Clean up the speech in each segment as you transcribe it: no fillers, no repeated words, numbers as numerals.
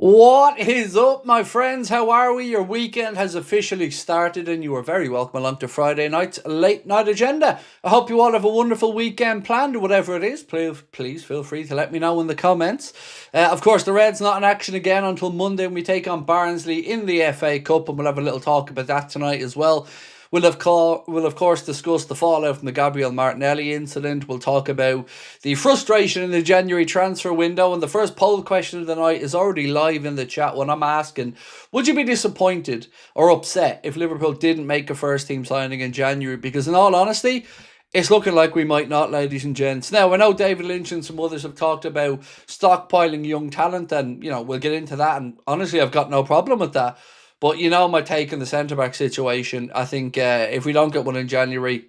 What is up, my friends? How are we? Your weekend has officially started and you are very welcome along to Friday night's late night agenda. I hope you all have a wonderful weekend planned, or whatever it is. Please feel free to let me know in the comments. Of course, the Reds not in action again until Monday when we take on Barnsley in the FA Cup, and we'll have a little talk about that tonight as well. We'll of course discuss the fallout from the Gabriel Martinelli incident. We'll talk about the frustration in the January transfer window. And the first poll question of the night is already live in the chat when I'm asking, would you be disappointed or upset if Liverpool didn't make a first team signing in January? Because in all honesty, it's looking like we might not, ladies and gents. Now, I know David Lynch and some others have talked about stockpiling young talent, and, we'll get into that. And honestly, I've got no problem with that. But my take on the centre-back situation, I think if we don't get one in January,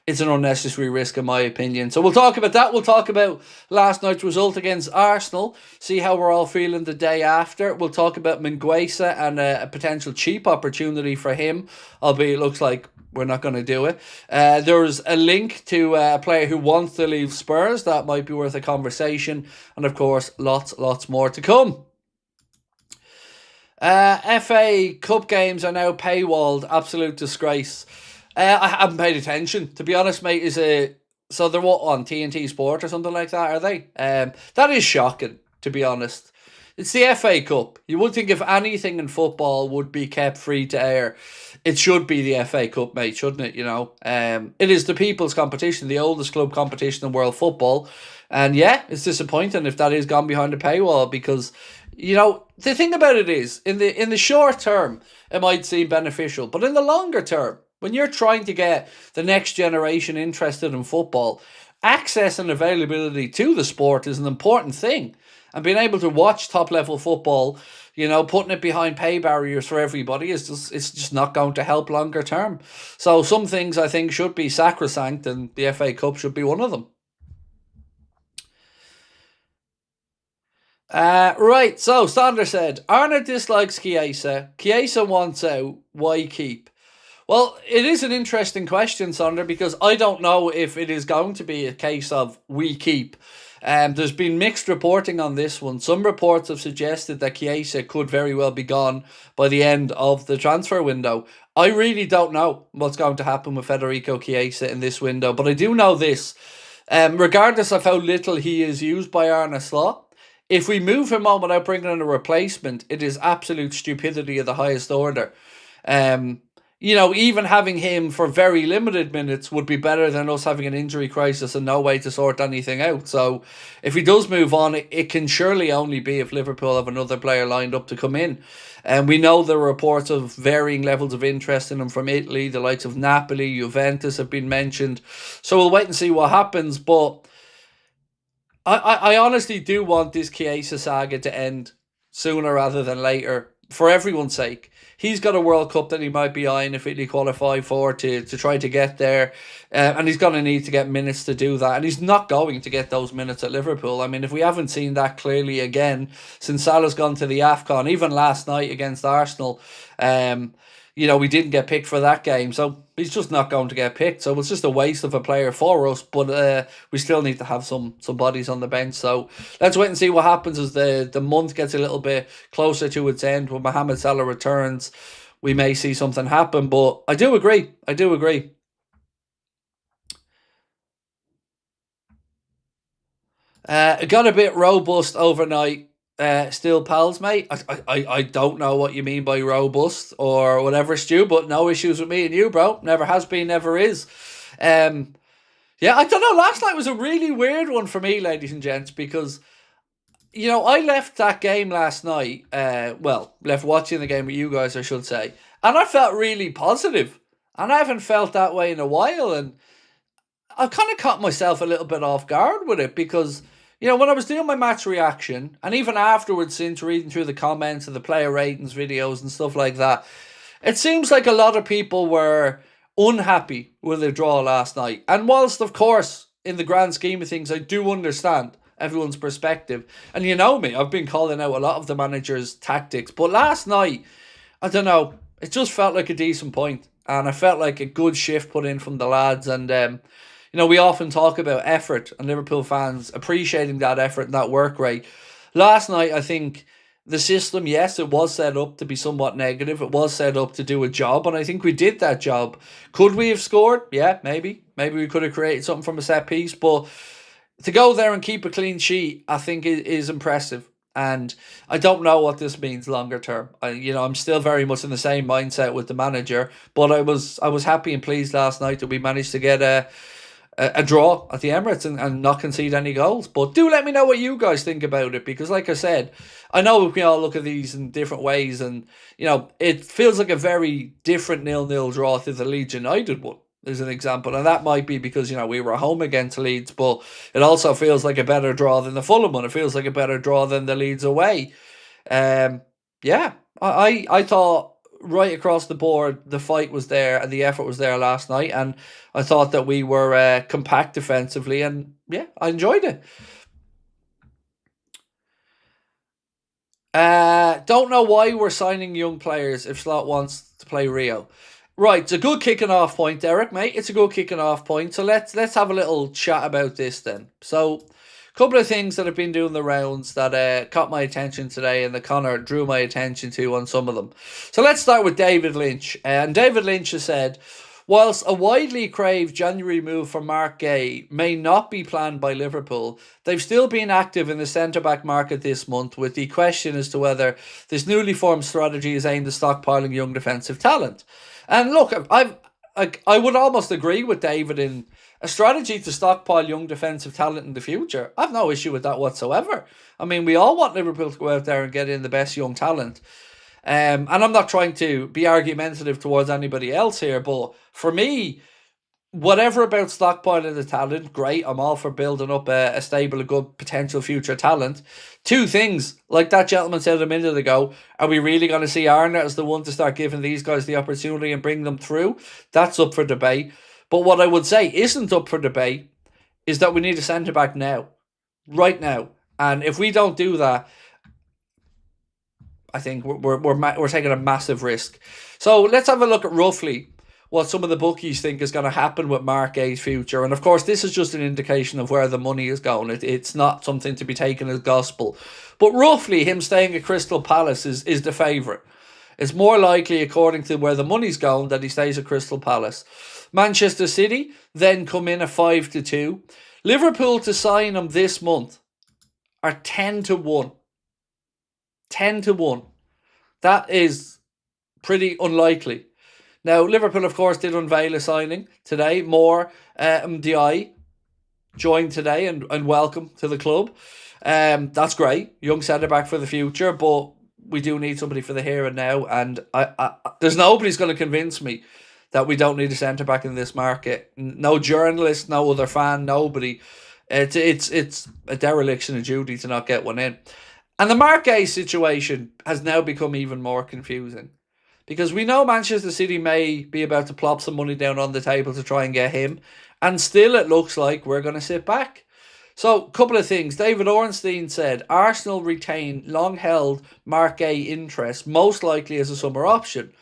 it's an unnecessary risk in my opinion. So we'll talk about that. We'll talk about last night's result against Arsenal, see how we're all feeling the day after. We'll talk about Mingueza and a potential cheap opportunity for him, albeit it looks like we're not going to do it. There's a link to a player who wants to leave Spurs. That might be worth a conversation. And of course, lots more to come. FA Cup games are now paywalled. Absolute disgrace. I haven't paid attention, to be honest, mate. So they're what, on TNT Sport or something like that, are they? That is shocking, to be honest. It's the FA Cup. You would think if anything in football would be kept free to air, it should be the FA Cup, mate, shouldn't it? It is the people's competition, the oldest club competition in world football. And yeah, it's disappointing if that is gone behind a paywall, because the thing about it is, in the short term, it might seem beneficial, but in the longer term, when you're trying to get the next generation interested in football, access and availability to the sport is an important thing. And being able to watch top-level football, putting it behind pay barriers for everybody it's just not going to help longer term. So some things I think should be sacrosanct, and the FA Cup should be one of them. Right, so Sander said, Arne dislikes Chiesa. Chiesa wants out. Why keep? Well, it is an interesting question, Sander, because I don't know if it is going to be a case of we keep. There's been mixed reporting on this one. Some reports have suggested that Chiesa could very well be gone by the end of the transfer window. I really don't know what's going to happen with Federico Chiesa in this window, but I do know this. Regardless of how little he is used by Arne Slot, if we move him on without bringing in a replacement, it is absolute stupidity of the highest order. Even having him for very limited minutes would be better than us having an injury crisis and no way to sort anything out. So if he does move on, it can surely only be if Liverpool have another player lined up to come in. And we know there are reports of varying levels of interest in him from Italy. The likes of Napoli, Juventus have been mentioned. So we'll wait and see what happens. But I honestly do want this Chiesa saga to end sooner rather than later, for everyone's sake. He's got a World Cup that he might be eyeing if Italy qualify for to try to get there. And he's going to need to get minutes to do that. And he's not going to get those minutes at Liverpool. I mean, if we haven't seen that clearly again since Salah's gone to the AFCON, even last night against Arsenal, we didn't get picked for that game. So he's just not going to get picked. So it's just a waste of a player for us. But we still need to have some bodies on the bench. So let's wait and see what happens as the month gets a little bit closer to its end. When Mohamed Salah returns, we may see something happen. But I do agree. It got a bit robust overnight. Still pals, mate. I don't know what you mean by robust or whatever, Stu, but no issues with me and you, bro. Never has been, never is. Yeah, I don't know. Last night was a really weird one for me, ladies and gents, because, I left that game last night, left watching the game with you guys, I should say, and I felt really positive, and I haven't felt that way in a while, and I kind of caught myself a little bit off guard with it, because when I was doing my match reaction, and even afterwards, since reading through the comments and the player ratings videos and stuff like that, it seems like a lot of people were unhappy with the draw last night. And whilst, of course, in the grand scheme of things, I do understand everyone's perspective. And you know me, I've been calling out a lot of the manager's tactics. But last night, I don't know, it just felt like a decent point. And I felt like a good shift put in from the lads. And we often talk about effort and Liverpool fans appreciating that effort and that work rate. Last night, I think The system, yes, it was set up to be somewhat negative. It was set up to do a job, and I think we did that job. Could we have scored? Yeah, maybe. Maybe we could have created something from a set piece, but to go there and keep a clean sheet, I think is impressive. And I don't know what this means longer term. I'm still very much in the same mindset with the manager, but I was happy and pleased last night that we managed to get a draw at the Emirates and not concede any goals. But do let me know what you guys think about it, because like I said, I know we all look at these in different ways, and it feels like a very different 0-0 draw to the Leeds United one, as an example. And that might be because, we were home against Leeds, but it also feels like a better draw than the Fulham one. It feels like a better draw than the Leeds away. Yeah, I thought right across the board the fight was there and the effort was there last night, and I thought that we were compact defensively, and yeah, I enjoyed it. Don't know why we're signing young players if Slot wants to play Rio. Right, it's a good kicking off point, Derek, mate. It's a good kicking off point. So let's have a little chat about this then. So, a couple of things that have been doing the rounds that caught my attention today, and that Connor drew my attention to on some of them. So let's start with David Lynch. And David Lynch has said, whilst a widely craved January move for Mark Guéhi may not be planned by Liverpool, they've still been active in the centre-back market this month, with the question as to whether this newly formed strategy is aimed at stockpiling young defensive talent. And look, I would almost agree with David in a strategy to stockpile young defensive talent in the future. I've no issue with that whatsoever. I mean, we all want Liverpool to go out there and get in the best young talent. And I'm not trying to be argumentative towards anybody else here, but for me, whatever about stockpiling the talent, great. I'm all for building up a stable, a good potential future talent. Two things, like that gentleman said a minute ago, are we really going to see Arne as the one to start giving these guys the opportunity and bring them through? That's up for debate. But what I would say isn't up for debate is that we need a centre-back now. Right now. And if we don't do that, I think we're taking a massive risk. So let's have a look at roughly what some of the bookies think is going to happen with Mark Guéhi's future. And of course, this is just an indication of where the money is going. It's not something to be taken as gospel. But roughly, him staying at Crystal Palace is the favourite. It's more likely, according to where the money's going, that he stays at Crystal Palace. Manchester City then come in at 5-2. Liverpool to sign him this month are 10-1. 10-1. That is pretty unlikely. Now, Liverpool, of course, did unveil a signing today. More MDI joined today and welcome to the club. That's great. Young centre-back for the future, but we do need somebody for the here and now. And there's nobody's going to convince me that we don't need a centre-back in this market. No journalist, no other fan, nobody. It's a dereliction of duty to not get one in. And the Mark Guéhi situation has now become even more confusing, because we know Manchester City may be about to plop some money down on the table to try and get him, and still it looks like we're going to sit back. So, a couple of things. David Ornstein said Arsenal retain long-held Mark Guéhi interest, most likely as a summer option.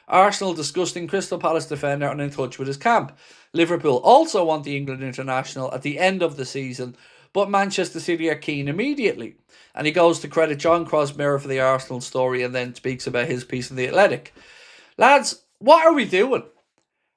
Arsenal discussing Crystal Palace defender and in touch with his camp. Liverpool also want the England international at the end of the season, but Manchester City are keen immediately. And he goes to credit John Crossmire for the Arsenal story, and then speaks about his piece in The Athletic. Lads, what are we doing?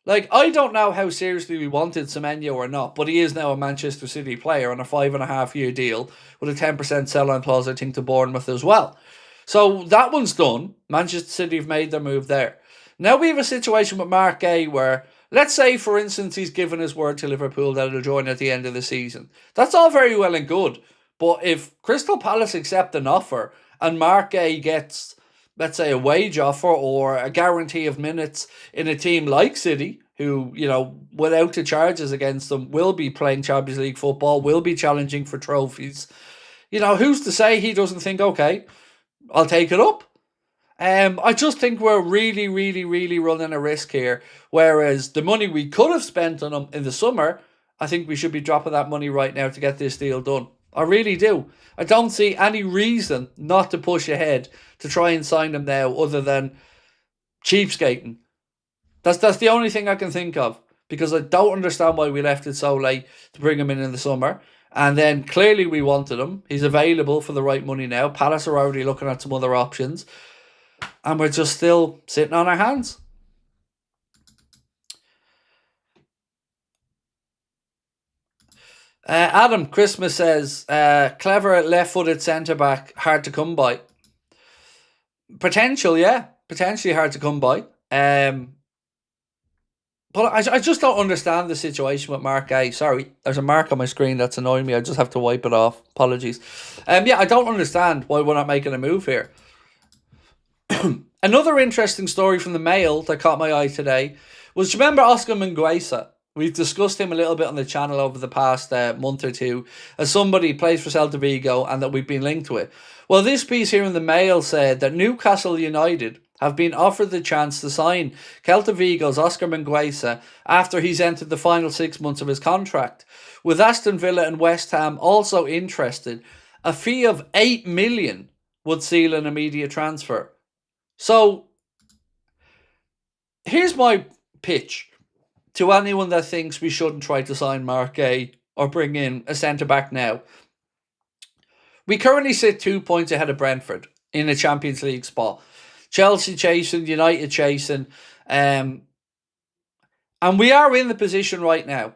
Like, I don't know how seriously we wanted Semenyo or not, but he is now a Manchester City player on a 5.5-year deal with a 10% sell-on clause, I think, to Bournemouth as well. So that one's done. Manchester City have made their move there. Now we have a situation with Mark Guéhi where, let's say, for instance, he's given his word to Liverpool that he'll join at the end of the season. That's all very well and good. But if Crystal Palace accept an offer and Mark Guéhi gets, let's say, a wage offer or a guarantee of minutes in a team like City, who, without the charges against them, will be playing Champions League football, will be challenging for trophies, who's to say he doesn't think, okay, I'll take it up? I just think we're really, really, really running a risk here. Whereas the money we could have spent on him in the summer, I think we should be dropping that money right now to get this deal done. I really do. I don't see any reason not to push ahead to try and sign him now, other than cheapskating. That's the only thing I can think of, because I don't understand why we left it so late to bring him in the summer. And then clearly we wanted him. He's available for the right money now. Palace are already looking at some other options. And we're just still sitting on our hands. Adam Christmas says, clever left-footed centre-back, hard to come by. Potential, yeah. Potentially hard to come by. But I just don't understand the situation with Mark A. Sorry, there's a mark on my screen that's annoying me. I just have to wipe it off. Apologies. Yeah, I don't understand why we're not making a move here. Another interesting story from the Mail that caught my eye today was, do you remember Oscar Mingueza? We've discussed him a little bit on the channel over the past month or two as somebody who plays for Celta Vigo and that we've been linked to it. Well, this piece here in the Mail said that Newcastle United have been offered the chance to sign Celta Vigo's Oscar Mingueza after he's entered the final 6 months of his contract. With Aston Villa and West Ham also interested, a fee of $8 million would seal an immediate transfer. So, here's my pitch to anyone that thinks we shouldn't try to sign Mark A or bring in a centre-back now. We currently sit 2 points ahead of Brentford in a Champions League spot. Chelsea chasing, United chasing. And we are in the position right now.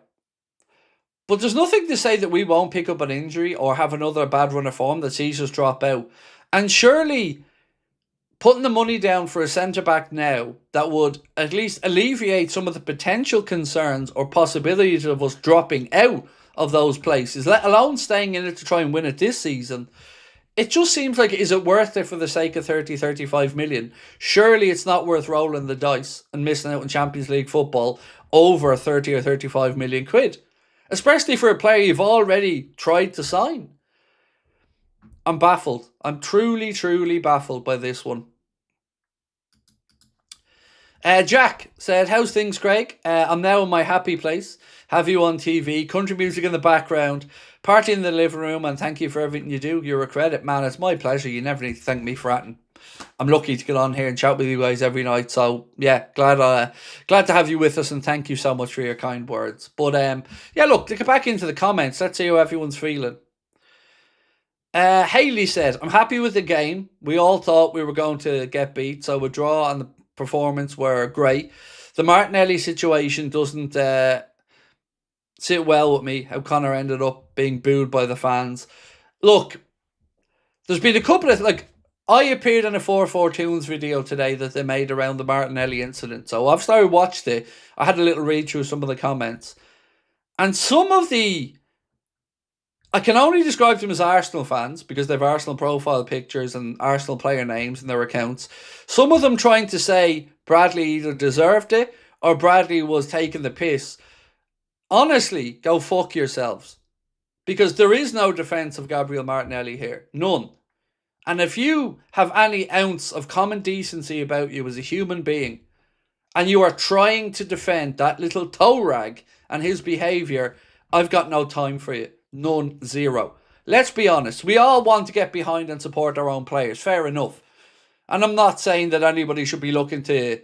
But there's nothing to say that we won't pick up an injury or have another bad run of form that sees us drop out. And surely putting the money down for a centre-back now that would at least alleviate some of the potential concerns or possibilities of us dropping out of those places, let alone staying in it to try and win it this season, it just seems like, is it worth it for the sake of 30, 35 million? Surely it's not worth rolling the dice and missing out on Champions League football over 30 or 35 million quid. Especially for a player you've already tried to sign. I'm baffled. I'm truly, truly baffled by this one. Jack said, how's things, Craig? I'm now in my happy place. Have you on TV, country music in the background, party in the living room, and thank you for everything you do. You're a credit, man. It's my pleasure. You never need to thank me for that. I'm lucky to get on here and chat with you guys every night. So, yeah, glad to have you with us, and thank you so much for your kind words. But, yeah, look, to get back into the comments, let's see how everyone's feeling. Haley said, I'm happy with the game. We all thought we were going to get beat, so a draw and the performance were great. The Martinelli situation doesn't sit well with me, how Connor ended up being booed by the fans. Look, there's been a couple of, I appeared in a 442s video today that they made around the Martinelli incident. So I've started watched it. I had a little read through some of the comments. And some of I can only describe them as Arsenal fans because they have Arsenal profile pictures and Arsenal player names in their accounts. Some of them trying to say Bradley either deserved it or Bradley was taking the piss. Honestly, go fuck yourselves. Because there is no defence of Gabriel Martinelli here. None. And if you have any ounce of common decency about you as a human being, and you are trying to defend that little toe rag and his behaviour, I've got no time for you. None, zero. Let's be honest. We all want to get behind and support our own players. Fair enough. And I'm not saying that anybody should be looking to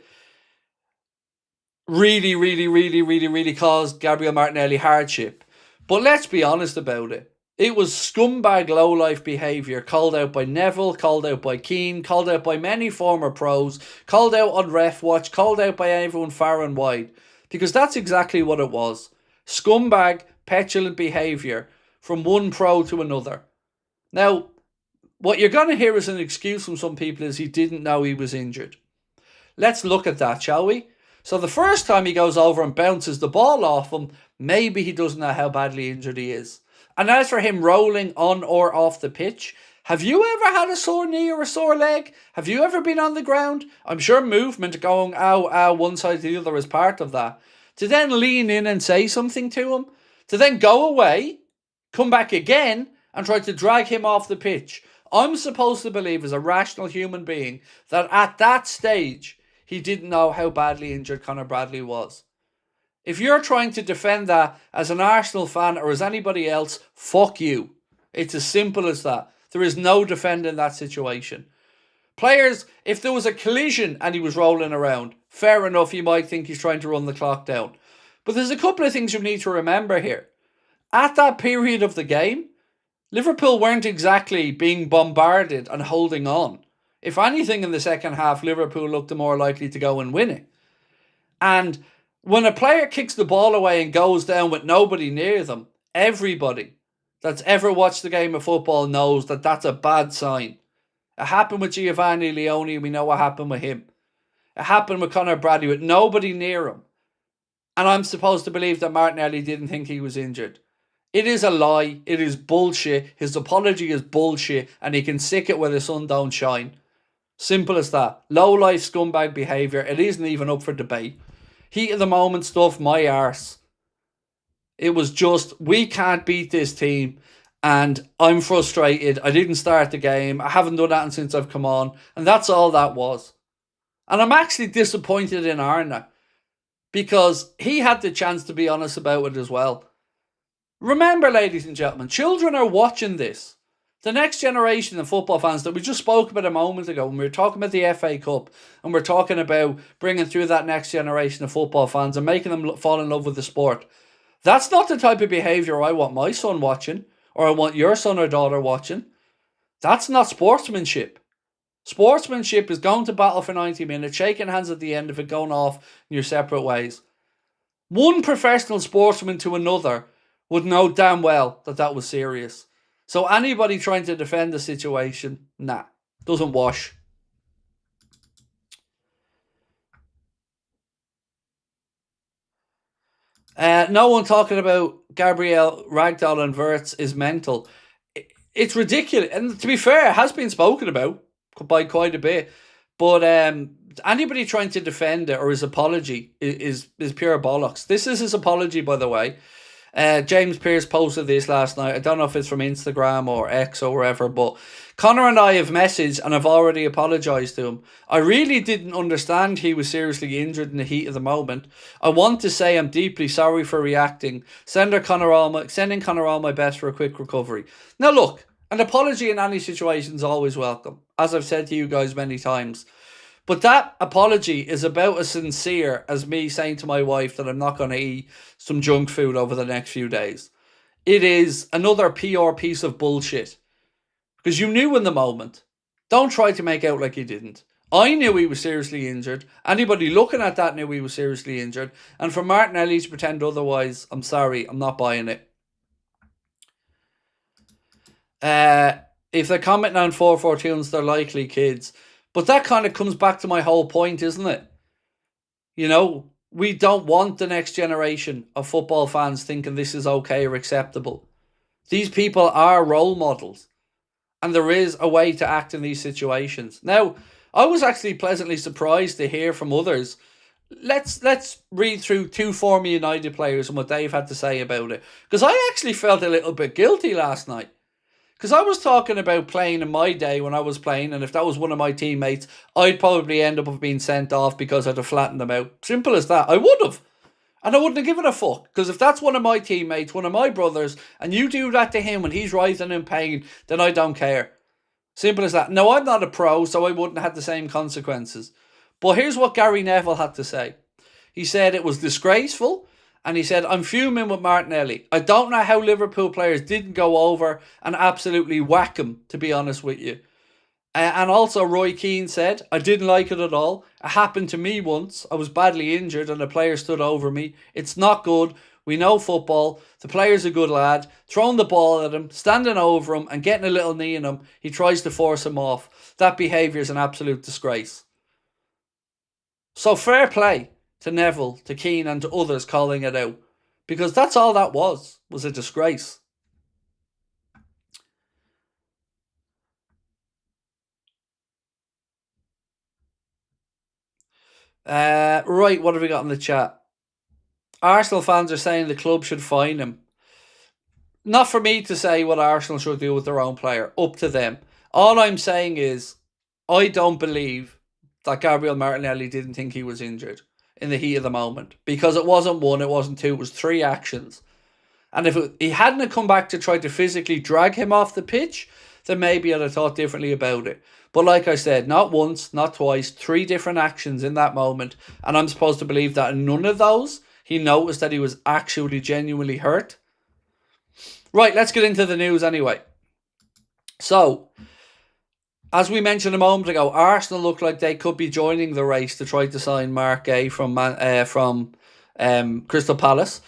really cause Gabriel Martinelli hardship. But let's be honest about it. It was scumbag low-life behaviour called out by Neville, called out by Keane, called out by many former pros, called out on Ref Watch, called out by everyone far and wide. Because that's exactly what it was. Scumbag, petulant behaviour from one pro to another. Now, what you're going to hear as an excuse from some people is he didn't know he was injured. Let's look at that, shall we? So the first time he goes over and bounces the ball off him, maybe he doesn't know how badly injured he is. And as for him rolling on or off the pitch, have you ever had a sore knee or a sore leg? Have you ever been on the ground? I'm sure movement going ow, ow, one side to the other is part of that. To then lean in and say something to him, to then go away, come back again and try to drag him off the pitch. I'm supposed to believe as a rational human being that at that stage, he didn't know how badly injured Conor Bradley was. If you're trying to defend that as an Arsenal fan or as anybody else, fuck you. It's as simple as that. There is no defending that situation. Players, if there was a collision and he was rolling around, fair enough, you might think he's trying to run the clock down. But there's a couple of things you need to remember here. At that period of the game, Liverpool weren't exactly being bombarded and holding on. If anything, in the second half, Liverpool looked more likely to go and win it. And when a player kicks the ball away and goes down with nobody near them, everybody that's ever watched the game of football knows that that's a bad sign. It happened with Giovanni Leone, we know what happened with him. It happened with Conor Bradley with nobody near him. And I'm supposed to believe that Martinelli didn't think he was injured. It is a lie. It is bullshit. His apology is bullshit, and he can sick it where the sun don't shine. Simple as that. Low-life scumbag behaviour. It isn't even up for debate. Heat of the moment stuff, my arse. It was just, we can't beat this team, and I'm frustrated. I didn't start the game. I haven't done that since I've come on, and that's all that was. And I'm actually disappointed in Arna, because he had the chance to be honest about it as well. Remember, ladies and gentlemen, children are watching this. The next generation of football fans that we just spoke about a moment ago when we were talking about the FA Cup and we're talking about bringing through that next generation of football fans and making them fall in love with the sport. That's not the type of behaviour I want my son watching, or I want your son or daughter watching. That's not sportsmanship. Sportsmanship is going to battle for 90 minutes, shaking hands at the end of it, going off in your separate ways. One professional sportsman to another would know damn well that that was serious. So anybody trying to defend the situation, nah, doesn't wash. No one talking about Gabriel Ragdoll and Wirtz is mental. It's ridiculous. And to be fair, it has been spoken about by quite a bit. But anybody trying to defend it or his apology is pure bollocks. This is his apology, by the way. James Pearce posted this last night. I don't know if it's from Instagram or X or wherever, but Connor and I have messaged and I've already apologised to him. I really didn't understand he was seriously injured in the heat of the moment. I want to say I'm deeply sorry for reacting. Sending Connor all my best for a quick recovery. Now look, an apology in any situation is always welcome, as I've said to you guys many times. But that apology is about as sincere as me saying to my wife that I'm not going to eat some junk food over the next few days. It is another PR piece of bullshit. Because you knew in the moment. Don't try to make out like you didn't. I knew he was seriously injured. Anybody looking at that knew he was seriously injured. And for Martinelli to pretend otherwise, I'm sorry, I'm not buying it. If they're commenting on 442s, they're likely kids. But that kind of comes back to my whole point, isn't it? You know, we don't want the next generation of football fans thinking this is okay or acceptable. These people are role models. And there is a way to act in these situations. Now, I was actually pleasantly surprised to hear from others. Let's read through two former United players and what they've had to say about it. Because I actually felt a little bit guilty last night. Because I was talking about playing in my day when I was playing, and if that was one of my teammates, I'd probably end up being sent off because I'd have flattened them out. Simple as that. I would have. And I wouldn't have given a fuck. Because if that's one of my teammates, one of my brothers, and you do that to him when he's writhing in pain, then I don't care. Simple as that. No, I'm not a pro, so I wouldn't have the same consequences. But here's what Gary Neville had to say. He said it was disgraceful. And he said, I'm fuming with Martinelli. I don't know how Liverpool players didn't go over and absolutely whack him, to be honest with you. And also Roy Keane said, I didn't like it at all. It happened to me once. I was badly injured and a player stood over me. It's not good. We know football. The player's a good lad. Throwing the ball at him, standing over him and getting a little knee in him. He tries to force him off. That behaviour is an absolute disgrace. So fair play to Neville, to Keane and to others calling it out. Because that's all that was a disgrace. Right, what have we got in the chat? Arsenal fans are saying the club should fine him. Not for me to say what Arsenal should do with their own player. Up to them. All I'm saying is, I don't believe that Gabriel Martinelli didn't think he was injured in the heat of the moment. Because it wasn't one, it wasn't two, it was three actions. And if he hadn't come back to try to physically drag him off the pitch, then maybe I'd have thought differently about it. But like I said, not once, not twice, three different actions in that moment. And I'm supposed to believe that in none of those, he noticed that he was actually genuinely hurt. Right, let's get into the news anyway. So, as we mentioned a moment ago, Arsenal look like they could be joining the race to try to sign Mark Gay from Crystal Palace.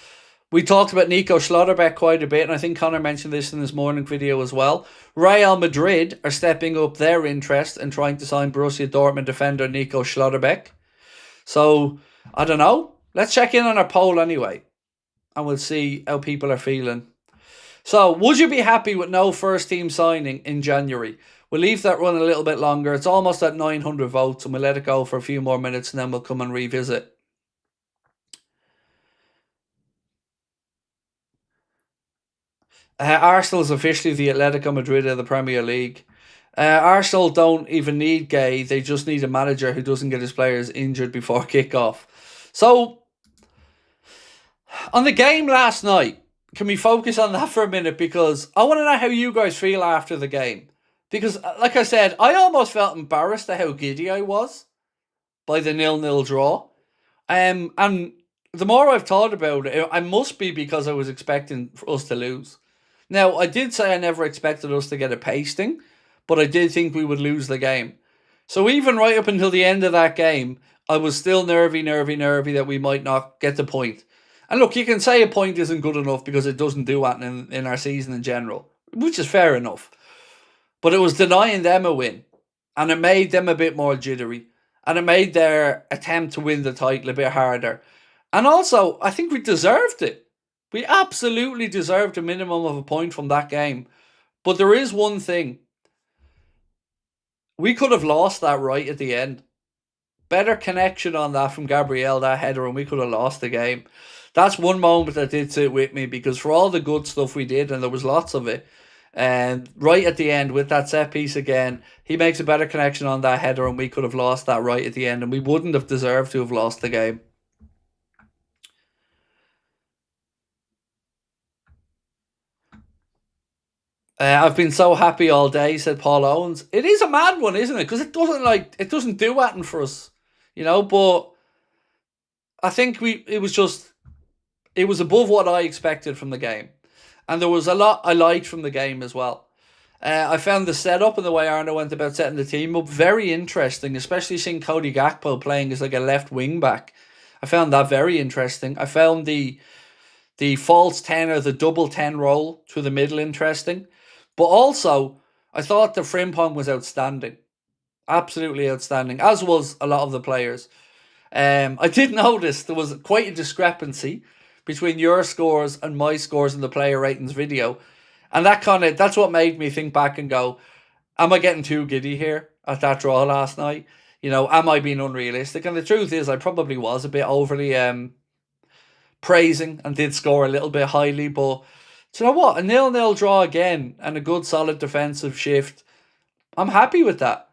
We talked about Nico Schlotterbeck quite a bit, and I think Connor mentioned this in his morning video as well. Real Madrid are stepping up their interest in trying to sign Borussia Dortmund defender Nico Schlotterbeck. So, I don't know. Let's check in on our poll anyway, and we'll see how people are feeling. So, would you be happy with no first team signing in January? We'll leave that run a little bit longer. It's almost at 900 votes, and we'll let it go for a few more minutes, and then we'll come and revisit. Arsenal is officially the Atletico Madrid of the Premier League. Arsenal don't even need Gay. They just need a manager who doesn't get his players injured before kickoff. So, on the game last night, can we focus on that for a minute? Because I want to know how you guys feel after the game. Because, like I said, I almost felt embarrassed at how giddy I was by the 0-0 draw. And the more I've thought about it, I must be because I was expecting us to lose. Now, I did say I never expected us to get a pasting, but I did think we would lose the game. So even right up until the end of that game, I was still nervy that we might not get the point. And look, you can say a point isn't good enough because it doesn't do that in our season in general, which is fair enough. But it was denying them a win, and it made them a bit more jittery, and it made their attempt to win the title a bit harder. And also, I think we deserved it. We absolutely deserved a minimum of a point from that game. But there is one thing. We could have lost that right at the end. Better connection on that from Gabriel, that header, and we could have lost the game. That's one moment that did sit with me, because for all the good stuff we did, and there was lots of it, and right at the end with that set piece again, he makes a better connection on that header, and we could have lost that right at the end, and we wouldn't have deserved to have lost the game. I've been so happy all day, said Paul Owens. It is a mad one, isn't it? Because it doesn't do anything for us, But I think it was above what I expected from the game, and there was a lot I liked from the game as well. I found the setup and the way Arno went about setting the team up very interesting, especially seeing Cody Gakpo playing as like a left wing back. I found that very interesting. I found the false 10 or the double 10 role through the middle interesting. But also, I thought the Frimpong was outstanding. Absolutely outstanding, as was a lot of the players. I did notice there was quite a discrepancy between your scores and my scores in the player ratings video. And that's what made me think back and go, am I getting too giddy here at that draw last night? Am I being unrealistic? And the truth is, I probably was a bit overly praising and did score a little bit highly. But do you know what? A 0-0 draw again and a good solid defensive shift. I'm happy with that.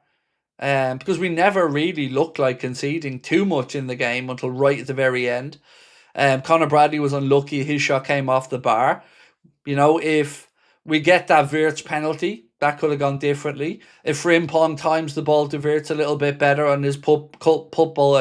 Because we never really looked like conceding too much in the game until right at the very end. Conor Bradley was unlucky. His shot came off the bar. If we get that Wirtz penalty, that could have gone differently. If Frimpong times the ball to Wirtz a little bit better on his pullback,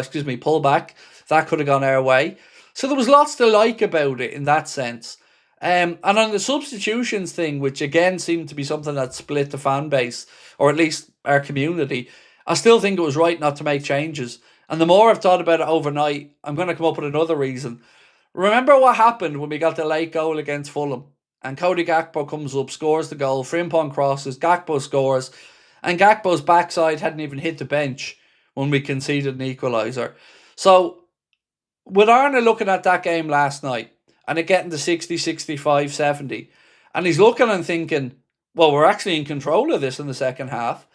that could have gone our way. So there was lots to like about it in that sense. And on the substitutions thing, which again seemed to be something that split the fan base, or at least our community, I still think it was right not to make changes. And the more I've thought about it overnight, I'm going to come up with another reason. Remember what happened when we got the late goal against Fulham? And Cody Gakpo comes up, scores the goal, Frimpong crosses, Gakpo scores, and Gakpo's backside hadn't even hit the bench when we conceded an equaliser. So, with Arne looking at that game last night, and it getting to 60, 65, 70, and he's looking and thinking, well, we're actually in control of this in the second half,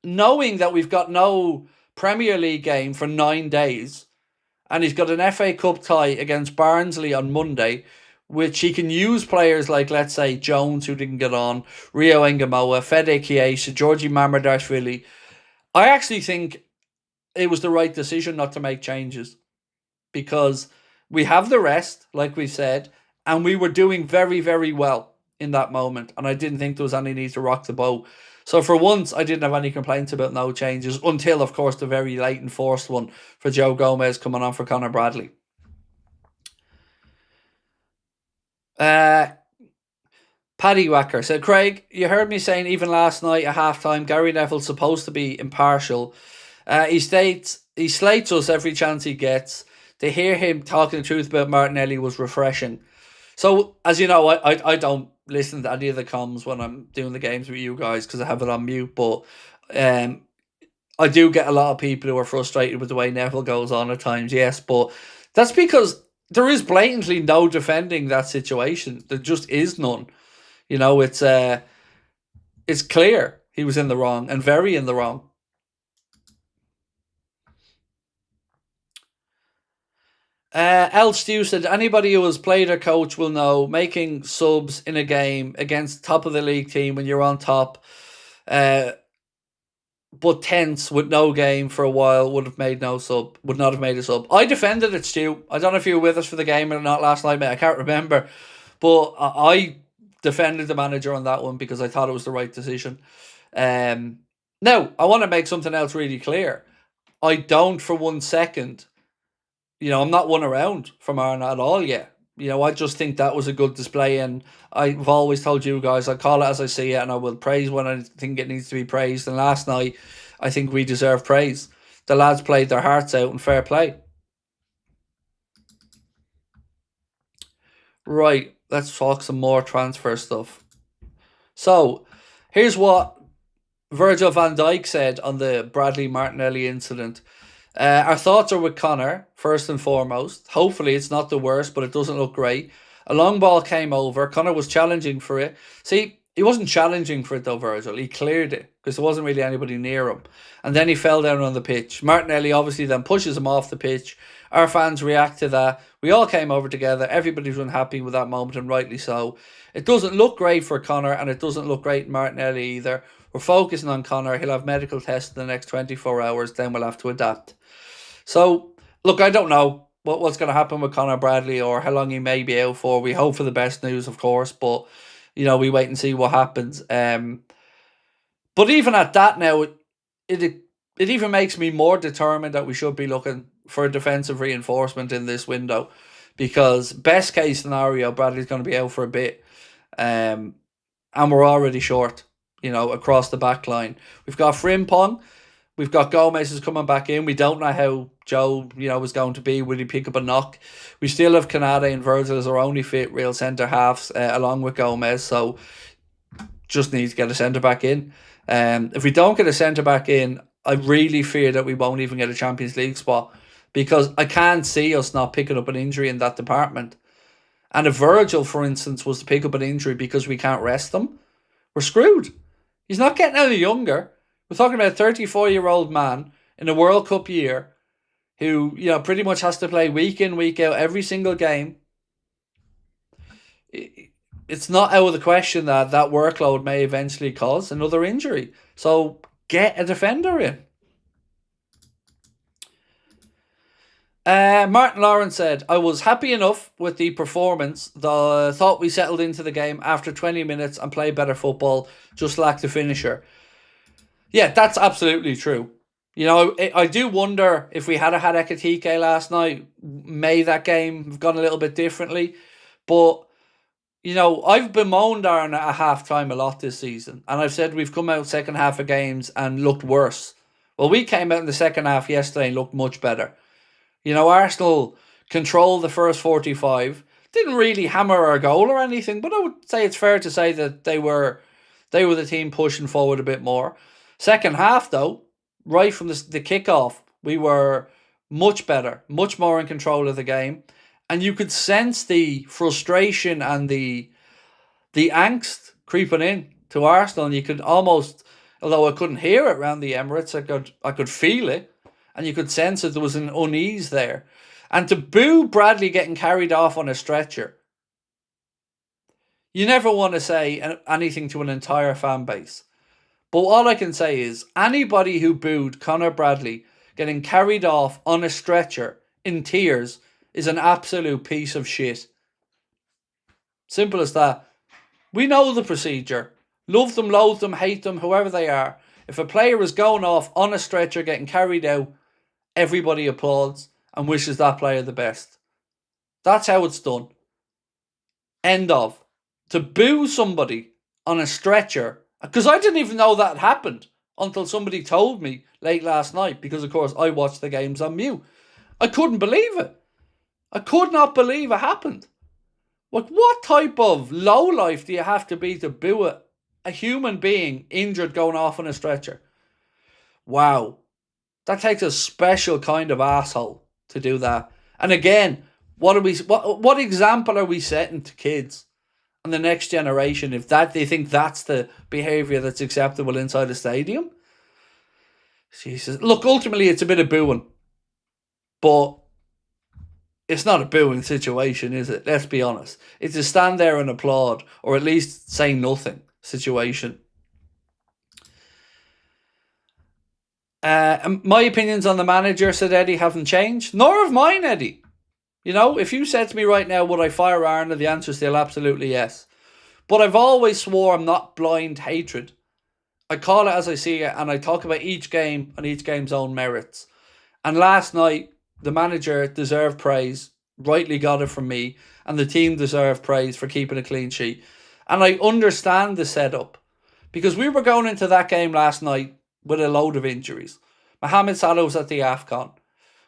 knowing that we've got no Premier League game for 9 days, and he's got an FA Cup tie against Barnsley on Monday, which he can use players like, let's say, Jones, who didn't get on, Rio Engamoa, Federico Chiesa, Georgi Mamardashvili. I actually think it was the right decision not to make changes, because we have the rest, like we said, and we were doing very, very well in that moment, and I didn't think there was any need to rock the boat. So for once, I didn't have any complaints about no changes, until, of course, the very late enforced one for Joe Gomez coming on for Conor Bradley. Pat Paddy Wacker said, Craig, you heard me saying even last night at halftime, Gary Neville's supposed to be impartial. He slates us every chance he gets. To hear him talking the truth about Martinelli was refreshing. So, as you know, I don't listen to any of the comms when I'm doing the games with you guys because I have it on mute. But I do get a lot of people who are frustrated with the way Neville goes on at times, yes. But that's because there is blatantly no defending that situation. There just is none. You know, it's clear he was in the wrong and very in the wrong. El Stew said, anybody who has played or coach will know making subs in a game against top of the league team when you're on top, but tense with no game for a while would not have made a sub. I defended it, Stu. I don't know if you were with us for the game or not last night, mate. I can't remember. But I defended the manager on that one because I thought it was the right decision. Now, I want to make something else really clear. I don't for 1 second... I'm not one around from Arna at all yet. I just think that was a good display, and I've always told you guys, I call it as I see it, and I will praise when I think it needs to be praised. And last night, I think we deserve praise. The lads played their hearts out and fair play. Right, let's talk some more transfer stuff. So, here's what Virgil van Dijk said on the Bradley Martinelli incident. Our thoughts are with Connor, first and foremost. Hopefully it's not the worst, but it doesn't look great. A long ball came over. Connor was challenging for it. See, he wasn't challenging for it though, Virgil. He cleared it because there wasn't really anybody near him. And then he fell down on the pitch. Martinelli obviously then pushes him off the pitch. Our fans react to that. We all came over together. Everybody was unhappy with that moment, and rightly so. It doesn't look great for Connor, and it doesn't look great in Martinelli either. We're focusing on Connor. He'll have medical tests in the next 24 hours. Then we'll have to adapt. So, look, I don't know what's going to happen with Connor Bradley or how long he may be out for. We hope for the best news, of course, but, we wait and see what happens. But even at that now, it even makes me more determined that we should be looking for a defensive reinforcement in this window, because best case scenario, Bradley's going to be out for a bit, and we're already short, across the back line. We've got Frimpong. We've got Gomez is coming back in. We don't know how Joe, is going to be. Will he pick up a knock? We still have Canada and Virgil as our only fit real centre halves, along with Gomez. So just need to get a centre back in. If we don't get a centre back in, I really fear that we won't even get a Champions League spot, because I can't see us not picking up an injury in that department. And if Virgil, for instance, was to pick up an injury because we can't rest him, we're screwed. He's not getting any younger. We're talking about a 34-year-old man in a World Cup year who, pretty much has to play week in, week out, every single game. It's not out of the question that workload may eventually cause another injury. So get a defender in. Martin Lawrence said, I was happy enough with the performance. Thought we settled into the game after 20 minutes and played better football, just lacked a finisher. Yeah, that's absolutely true. I do wonder if we had Ekitike last night, may that game have gone a little bit differently. But, I've bemoaned Aaron at half-time a lot this season. And I've said we've come out second half of games and looked worse. Well, we came out in the second half yesterday and looked much better. Arsenal controlled the first 45. Didn't really hammer our goal or anything, but I would say it's fair to say that they were the team pushing forward a bit more. Second half, though, right from the kickoff, we were much better, much more in control of the game. And you could sense the frustration and the angst creeping in to Arsenal. And you could almost, although I couldn't hear it around the Emirates, I could feel it. And you could sense that there was an unease there. And to boo Bradley getting carried off on a stretcher, you never want to say anything to an entire fan base. But all I can say is, anybody who booed Connor Bradley getting carried off on a stretcher in tears is an absolute piece of shit. Simple as that. We know the procedure. Love them, loathe them, hate them, whoever they are. If a player is going off on a stretcher getting carried out, everybody applauds and wishes that player the best. That's how it's done. End of. to boo somebody on a stretcher, because I didn't even know that happened until somebody told me late last night, because of course I watched the games on mute. I couldn't believe it. I could not believe it happened. Like, what type of lowlife do you have to be to boo a human being injured going off on a stretcher? Wow. That takes a special kind of asshole to do that. And again, what example are we setting to kids and the next generation if they think that's the behaviour that's acceptable inside a stadium? Jesus. Look, ultimately it's a bit of booing. But it's not a booing situation, is it? Let's be honest. It's a stand there and applaud, or at least say nothing situation. My opinions on the manager, said Eddie, haven't changed. Nor have mine, Eddie. You know, if you said to me right now, would I fire Arnold? The answer is still absolutely yes. But I've always swore I'm not blind hatred. I call it as I see it, and I talk about each game and each game's own merits. And last night, the manager deserved praise, rightly got it from me, and the team deserved praise for keeping a clean sheet. And I understand the setup, because we were going into that game last night with a load of injuries. Mohamed Salah was at the AFCON.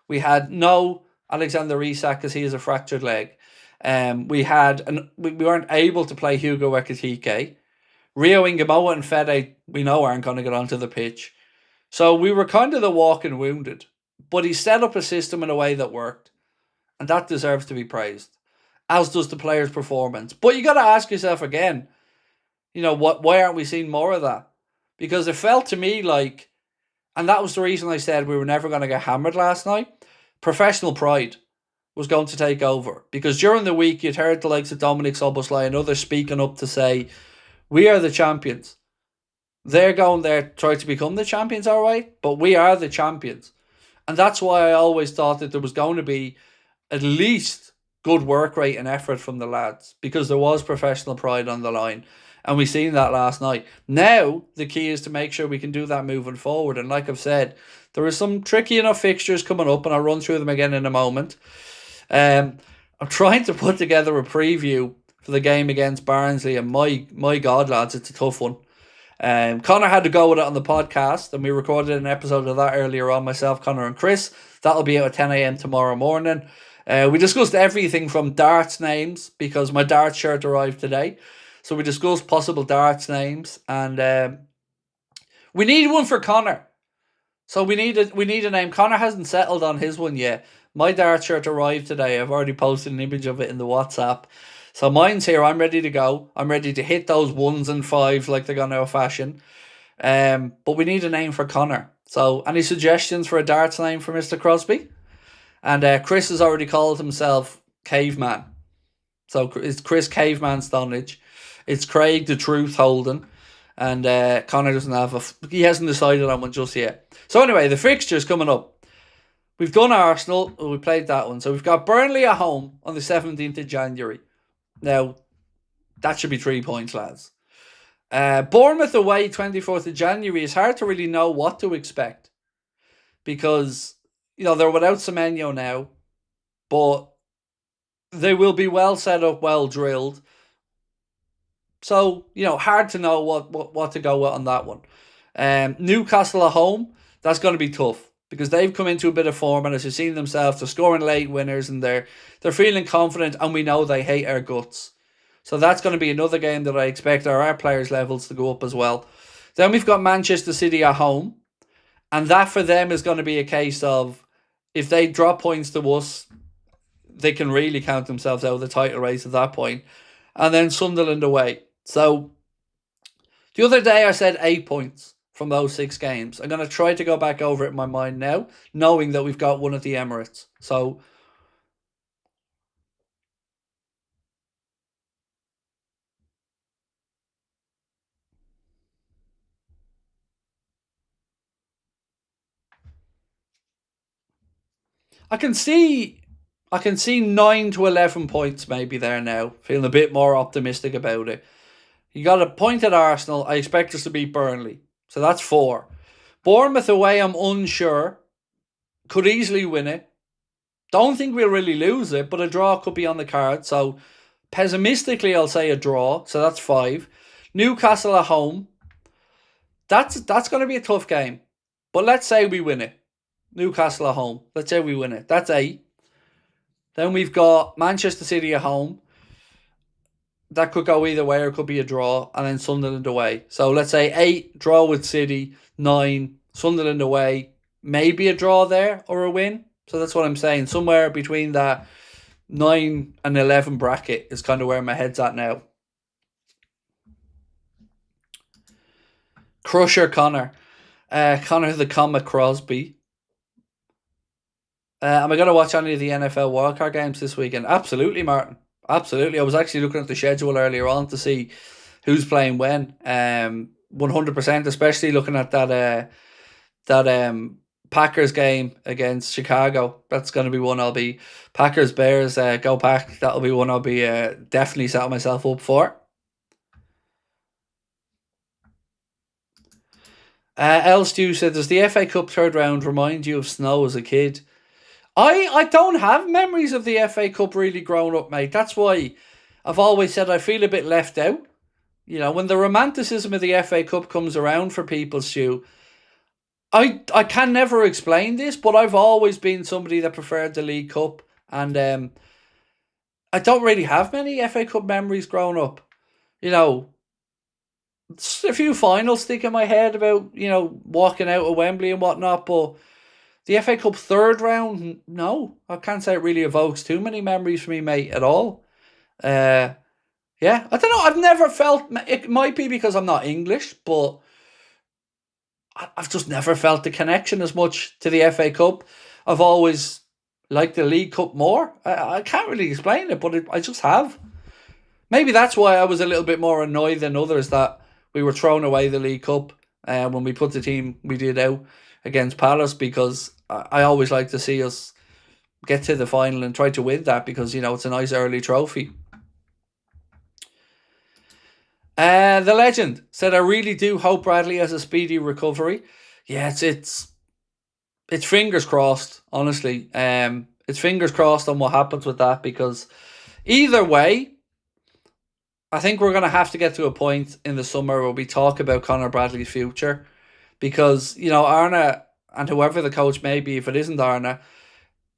We had no Alexander Isak because he has a fractured leg. We weren't able to play Hugo Ekitike. Rio Ingemoa and Fede, we know, aren't going to get onto the pitch. So we were kind of the walking wounded. But he set up a system in a way that worked. And that deserves to be praised. As does the player's performance. But you got to ask yourself again, you know, why aren't we seeing more of that? Because it felt to me like, and that was the reason I said we were never going to get hammered last night, professional pride was going to take over. Because during the week, you'd heard the likes of Dominic Szoboszlai and others speaking up to say, we are the champions. They're going there to try to become the champions, all right? But we are the champions. And that's why I always thought that there was going to be at least good work rate and effort from the lads, because there was professional pride on the line. And we seen that last night. Now, the key is to make sure we can do that moving forward. And like I've said, there are some tricky enough fixtures coming up, and I'll run through them again in a moment. I'm trying to put together a preview for the game against Barnsley, and my God, lads, it's a tough one. Connor had to go with it on the podcast, and we recorded an episode of that earlier on, myself, Connor and Chris. That'll be out at 10 a.m. tomorrow morning. We discussed everything from darts names, because my darts shirt arrived today. So we discussed possible darts names, and we need one for Connor. So we need a name. Connor hasn't settled on his one yet. My darts shirt arrived today. I've already posted an image of it in the WhatsApp. So mine's here. I'm ready to go. I'm ready to hit those 1s and 5s like they're going out of fashion. But we need a name for Connor. So any suggestions for a darts name for Mr. Crosby? And Chris has already called himself Caveman. So it's Chris Caveman Stonage. It's Craig the Truth Houlden. And Connor doesn't have he hasn't decided on one just yet. So anyway, the fixtures coming up. We've done Arsenal. We played that one. So we've got Burnley at home on the 17th of January. Now, that should be 3 points, lads. Bournemouth away, 24th of January. It's hard to really know what to expect, because, you know, they're without Semenyo now, but they will be well set up, well drilled. So, you know, hard to know what to go with on that one. Newcastle at home, that's going to be tough, because they've come into a bit of form, and as you've seen themselves, they're scoring late winners, and they're feeling confident, and we know they hate our guts. So that's going to be another game that I expect our players' levels to go up as well. Then we've got Manchester City at home, and that for them is going to be a case of, if they drop points to us, they can really count themselves out of the title race at that point. And then Sunderland away. So the other day I said 8 points from those 6 games. I'm going to try to go back over it in my mind now, knowing that we've got one at the Emirates. So I can see 9 to 11 points maybe there now. Feeling a bit more optimistic about it. You got a point at Arsenal. I expect us to beat Burnley. So that's 4. Bournemouth away, I'm unsure. Could easily win it. Don't think we'll really lose it, but a draw could be on the card. So pessimistically, I'll say a draw. So that's 5. Newcastle at home. That's going to be a tough game. But let's say we win it. Newcastle at home. Let's say we win it. That's 8. Then we've got Manchester City at home. That could go either way, or it could be a draw. And then Sunderland away. So let's say 8, draw with City. 9, Sunderland away. Maybe a draw there or a win. So that's what I'm saying. Somewhere between that 9 and 11 bracket is kind of where my head's at now. Crusher Connor. Connor the Comma Crosby. Am I going to watch any of the NFL wildcard games this weekend? Absolutely, Martin. Absolutely. I was actually looking at the schedule earlier on to see who's playing when. 100%, especially looking at that Packers game against Chicago. That's going to be one I'll be... Packers, Bears, go Pack. That'll be one I'll be definitely setting myself up for. L Stew said, does the FA Cup third round remind you of snow as a kid? I don't have memories of the FA Cup really growing up, mate. That's why I've always said I feel a bit left out. You know, when the romanticism of the FA Cup comes around for people, Stu, I can never explain this, but I've always been somebody that preferred the League Cup. And I don't really have many FA Cup memories growing up. You know, a few finals stick in my head about, you know, walking out of Wembley and whatnot, but the FA Cup third round, no. I can't say it really evokes too many memories for me, mate, at all. Yeah, I don't know. I've never felt... It might be because I'm not English, but I've just never felt the connection as much to the FA Cup. I've always liked the League Cup more. I can't really explain it, but I just have. Maybe that's why I was a little bit more annoyed than others that we were throwing away the League Cup when we put the team we did out against Palace, because I always like to see us get to the final and try to win that, because, you know, it's a nice early trophy. The legend said, I really do hope Bradley has a speedy recovery. Yeah, it's fingers crossed, honestly. It's fingers crossed on what happens with that, because either way, I think we're going to have to get to a point in the summer where we talk about Conor Bradley's future, because, you know, Arna and whoever the coach may be, if it isn't Arna,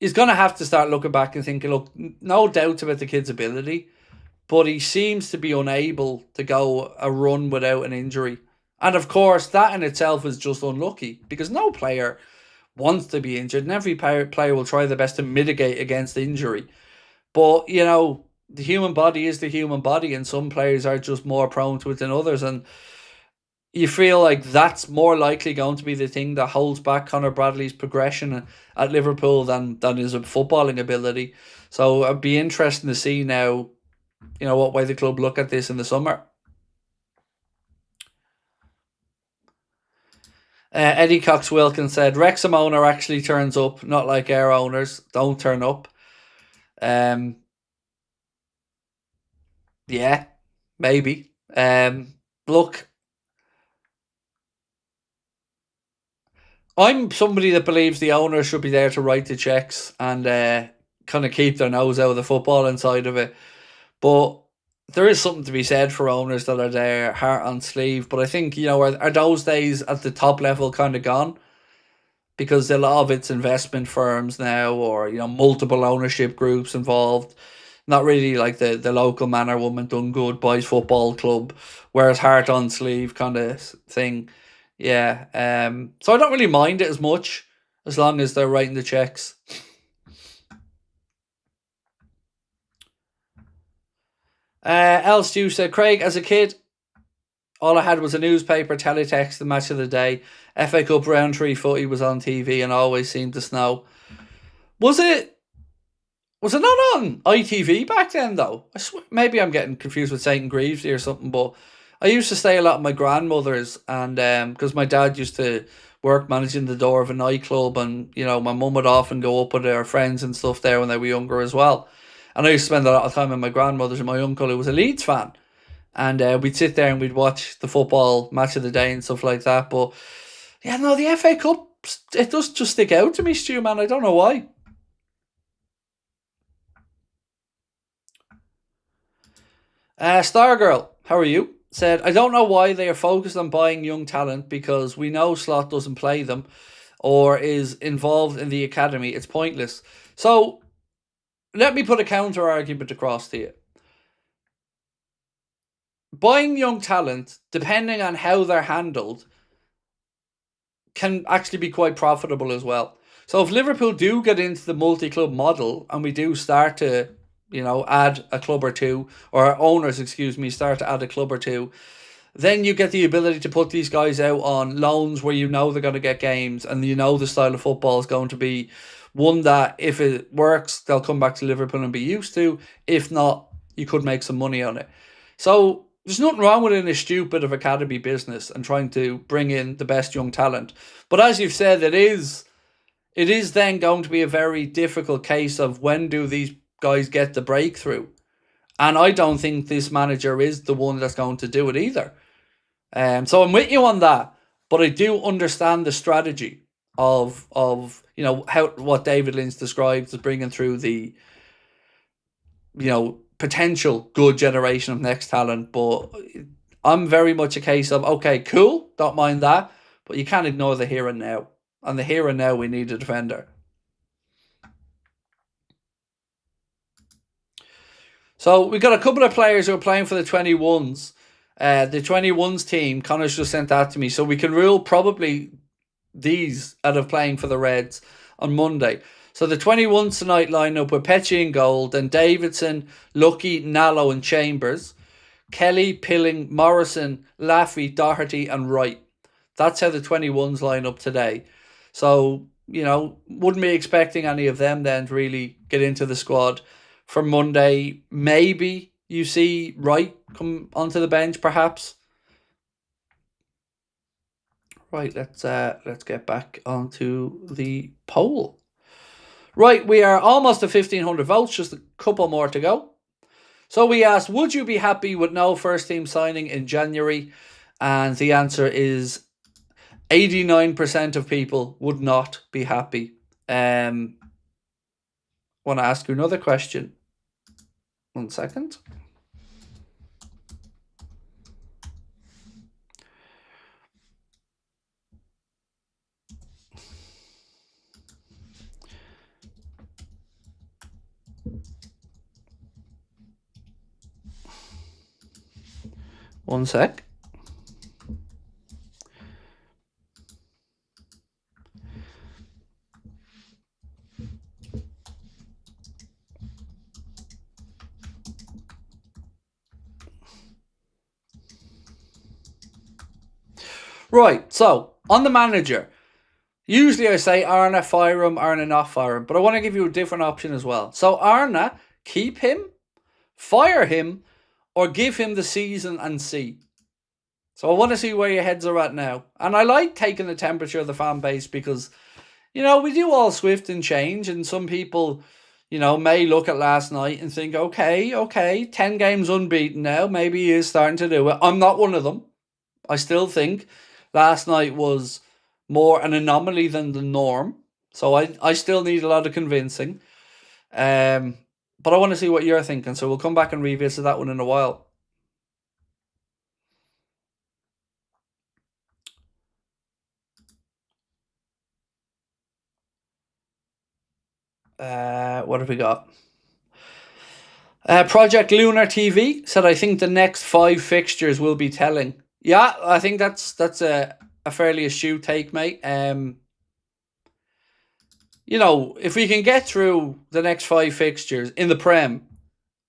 is going to have to start looking back and thinking, look, no doubt about the kid's ability, but he seems to be unable to go a run without an injury. And of course, that in itself is just unlucky, because no player wants to be injured, and every player will try their best to mitigate against injury. But, you know, the human body is the human body, and some players are just more prone to it than others. And you feel like that's more likely going to be the thing that holds back Conor Bradley's progression at Liverpool than his footballing ability. So it'd be interesting to see now, you know, what way the club look at this in the summer. Eddie Cox-Wilkins said, Wrexham owner actually turns up, not like our owners don't turn up. Yeah, maybe. Look, I'm somebody that believes the owner should be there to write the checks and kind of keep their nose out of the footballing side of it. But there is something to be said for owners that are there, heart on sleeve. But I think, you know, are those days at the top level kind of gone? Because a lot of it's investment firms now, or, you know, multiple ownership groups involved. Not really like the local man or woman done good boys football club, whereas heart on sleeve kind of thing. Yeah. So I don't really mind it as much as long as they're writing the checks. El Stew said, Craig, as a kid, all I had was a newspaper, teletext, the match of the day. FA Cup round 3 footy was on TV and always seemed to snow. Was it not on ITV back then, though? I swear, maybe I'm getting confused with St. Greavesy or something, but I used to stay a lot at my grandmother's, and because my dad used to work managing the door of a nightclub, and, you know, my mum would often go up with her friends and stuff there when they were younger as well. And I used to spend a lot of time with my grandmother's and my uncle, who was a Leeds fan. And we'd sit there and we'd watch the football match of the day and stuff like that. But, yeah, no, the FA Cup, it does just stick out to me, Stu, man. I don't know why. Stargirl, how are you? Said, I don't know why they are focused on buying young talent because we know Slot doesn't play them or is involved in the academy. It's pointless. So let me put a counter argument across to you. Buying young talent, depending on how they're handled, can actually be quite profitable as well. So if Liverpool do get into the multi-club model and we do start to, add a club or two, or our owners, start to add a club or two, then you get the ability to put these guys out on loans where you know they're going to get games and you know the style of football is going to be one that if it works, they'll come back to Liverpool and be used to. If not, you could make some money on it. So there's nothing wrong with an astute bit of academy business and trying to bring in the best young talent. But as you've said, it is then going to be a very difficult case of when do these guys get the breakthrough. And I don't think this manager is the one that's going to do it either. So I'm with you on that, but I do understand the strategy of how what David Lynch describes as bringing through the potential good generation of next talent. But I'm very much a case of, okay, cool, don't mind that, but you can't ignore the here and now. And the here and now, we need a defender. So we've got a couple of players who are playing for the 21s. The 21s team, Connor's just sent that to me. So we can rule probably these out of playing for the Reds on Monday. So the 21s tonight line up with Petchy in goal, then Davidson, Lucky, Nallo and Chambers, Kelly, Pilling, Morrison, Laffey, Doherty and Wright. That's how the 21s line up today. So, wouldn't be expecting any of them then to really get into the squad for Monday. Maybe you see Wright come onto the bench, perhaps. Right, let's get back onto the poll. Right, we are almost at 1,500 votes, just a couple more to go. So we asked, would you be happy with no first team signing in January? And the answer is 89% of people would not be happy. Want to ask you another question. 1 second. One sec. Right, so on the manager, usually I say Arna, fire him, Arna, not fire him, but I want to give you a different option as well. So Arna, keep him, fire him, or give him the season and see. So I want to see where your heads are at now. And I like taking the temperature of the fan base because, we do all swift and change, and some people, may look at last night and think, okay, 10 games unbeaten now, maybe he is starting to do it. I'm not one of them. I still think last night was more an anomaly than the norm. So I still need a lot of convincing. But I want to see what you're thinking. So we'll come back and revisit that one in a while. What have we got? Project Lunar TV said, I think the next 5 fixtures will be telling. Yeah, I think that's a fairly astute take, mate. If we can get through the next 5 fixtures in the Prem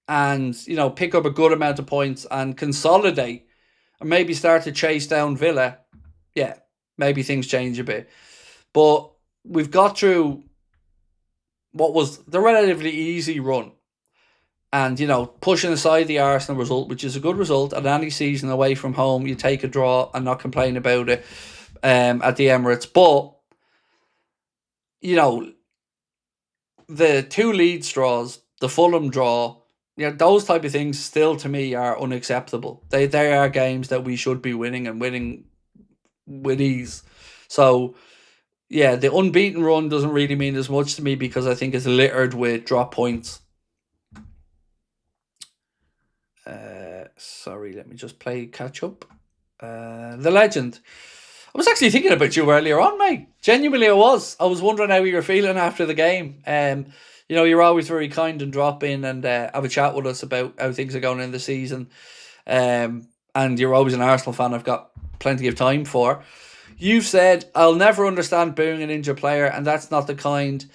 and, pick up a good amount of points and consolidate and maybe start to chase down Villa, yeah, maybe things change a bit. But we've got through what was the relatively easy run. And, pushing aside the Arsenal result, which is a good result, at any season away from home, you take a draw and not complain about it at the Emirates. But, the 2 Leeds draws, the Fulham draw, those type of things still to me are unacceptable. They are games that we should be winning and winning with ease. So, yeah, the unbeaten run doesn't really mean as much to me because I think it's littered with drop points. Sorry, let me just play catch up. The legend. I was actually thinking about you earlier on, mate. Genuinely, I was. I was wondering how you were feeling after the game. You're always very kind and drop in and have a chat with us about how things are going in the season. And you're always an Arsenal fan I've got plenty of time for. You've said, I'll never understand booing an injured player, and that's not the kind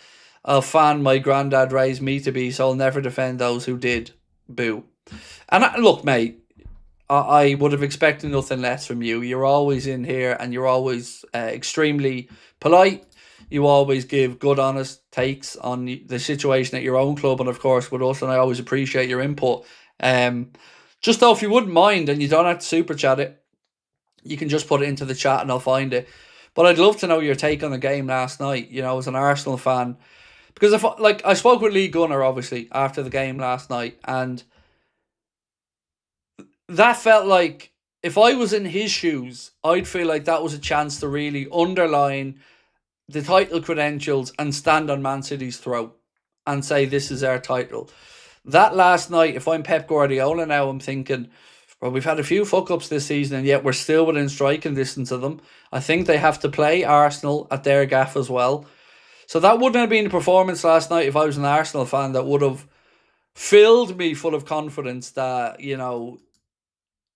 of fan my granddad raised me to be, so I'll never defend those who did boo. And look, mate, I would have expected nothing less from you. You're always in here and you're always extremely polite. You always give good, honest takes on the situation at your own club and, of course, with us, and I always appreciate your input. Just though, if you wouldn't mind, and you don't have to super chat it, you can just put it into the chat and I'll find it. But I'd love to know your take on the game last night, as an Arsenal fan. Because I spoke with Lee Gunner, obviously, after the game last night, and that felt like if I was in his shoes, I'd feel like that was a chance to really underline the title credentials and stand on Man City's throat and say this is our title. That last night, if I'm Pep Guardiola now, I'm thinking, well, we've had a few fuck-ups this season and yet we're still within striking distance of them. I think they have to play Arsenal at their gaff as well. So that wouldn't have been a performance last night if I was an Arsenal fan that would have filled me full of confidence that,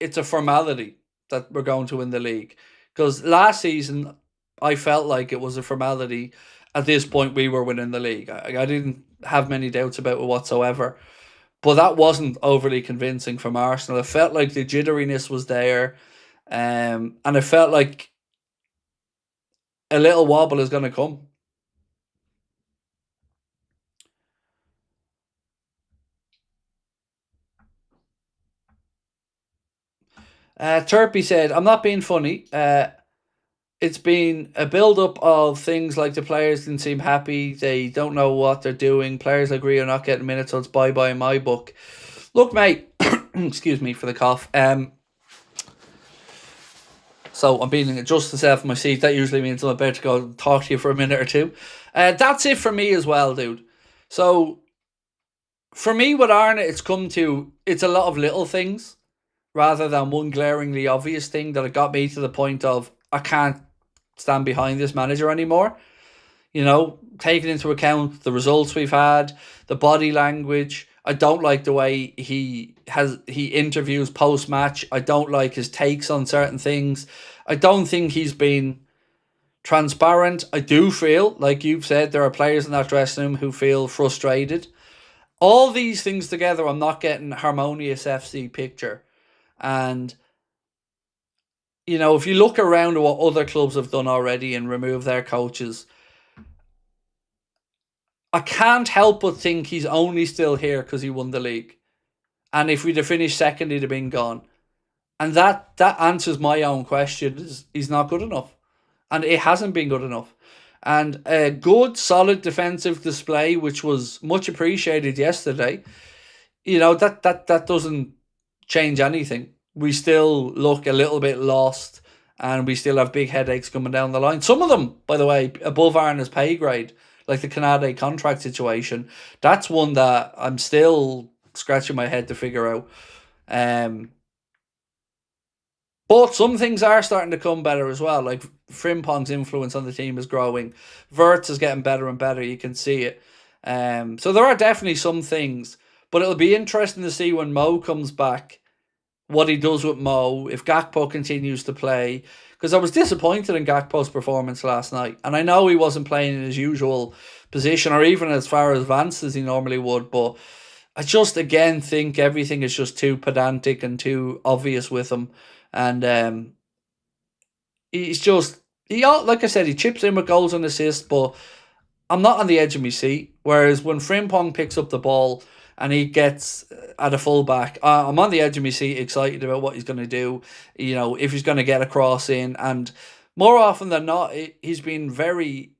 it's a formality that we're going to win the league. Because last season, I felt like it was a formality. At this point, we were winning the league. I didn't have many doubts about it whatsoever. But that wasn't overly convincing from Arsenal. It felt like the jitteriness was there. And it felt like a little wobble is going to come. Turpy said, I'm not being funny. It's been a build-up of things like the players didn't seem happy. They don't know what they're doing. Players agree are not getting minutes, so it's bye-bye in my book. Look, mate, excuse me for the cough. So I'm being adjust myself in my seat. That usually means I'm about to go and talk to you for a minute or two. That's it for me as well, dude. So for me with Arne, it's a lot of little things rather than one glaringly obvious thing that it got me to the point of I can't stand behind this manager anymore. Taking into account the results we've had, the body language. I don't like the way he interviews post-match. I don't like his takes on certain things. I don't think he's been transparent. I do feel, like you've said, there are players in that dressing room who feel frustrated. All these things together, I'm not getting a harmonious FC picture. And, if you look around at what other clubs have done already and remove their coaches, I can't help but think he's only still here because he won the league. And if we'd have finished second, he'd have been gone. And that answers my own question. He's not good enough. And it hasn't been good enough. And a good, solid defensive display, which was much appreciated yesterday, that doesn't change anything. We still look a little bit lost and we still have big headaches coming down the line. Some of them, by the way, above Arne's pay grade, like the Canade contract situation. That's one that I'm still scratching my head to figure out. But some things are starting to come better as well. Like Frimpong's influence on the team is growing. Wirtz is getting better and better. You can see it. So there are definitely some things. But it'll be interesting to see when Mo comes back, what he does with Mo, if Gakpo continues to play. Because I was disappointed in Gakpo's performance last night. And I know he wasn't playing in his usual position or even as far advanced as he normally would. But I just, again, think everything is just too pedantic and too obvious with him. And he's just, like I said, he chips in with goals and assists. But I'm not on the edge of my seat. Whereas when Frimpong picks up the ball and he gets at a fullback, I'm on the edge of my seat, excited about what he's going to do. If he's going to get a cross in, and more often than not, he's been very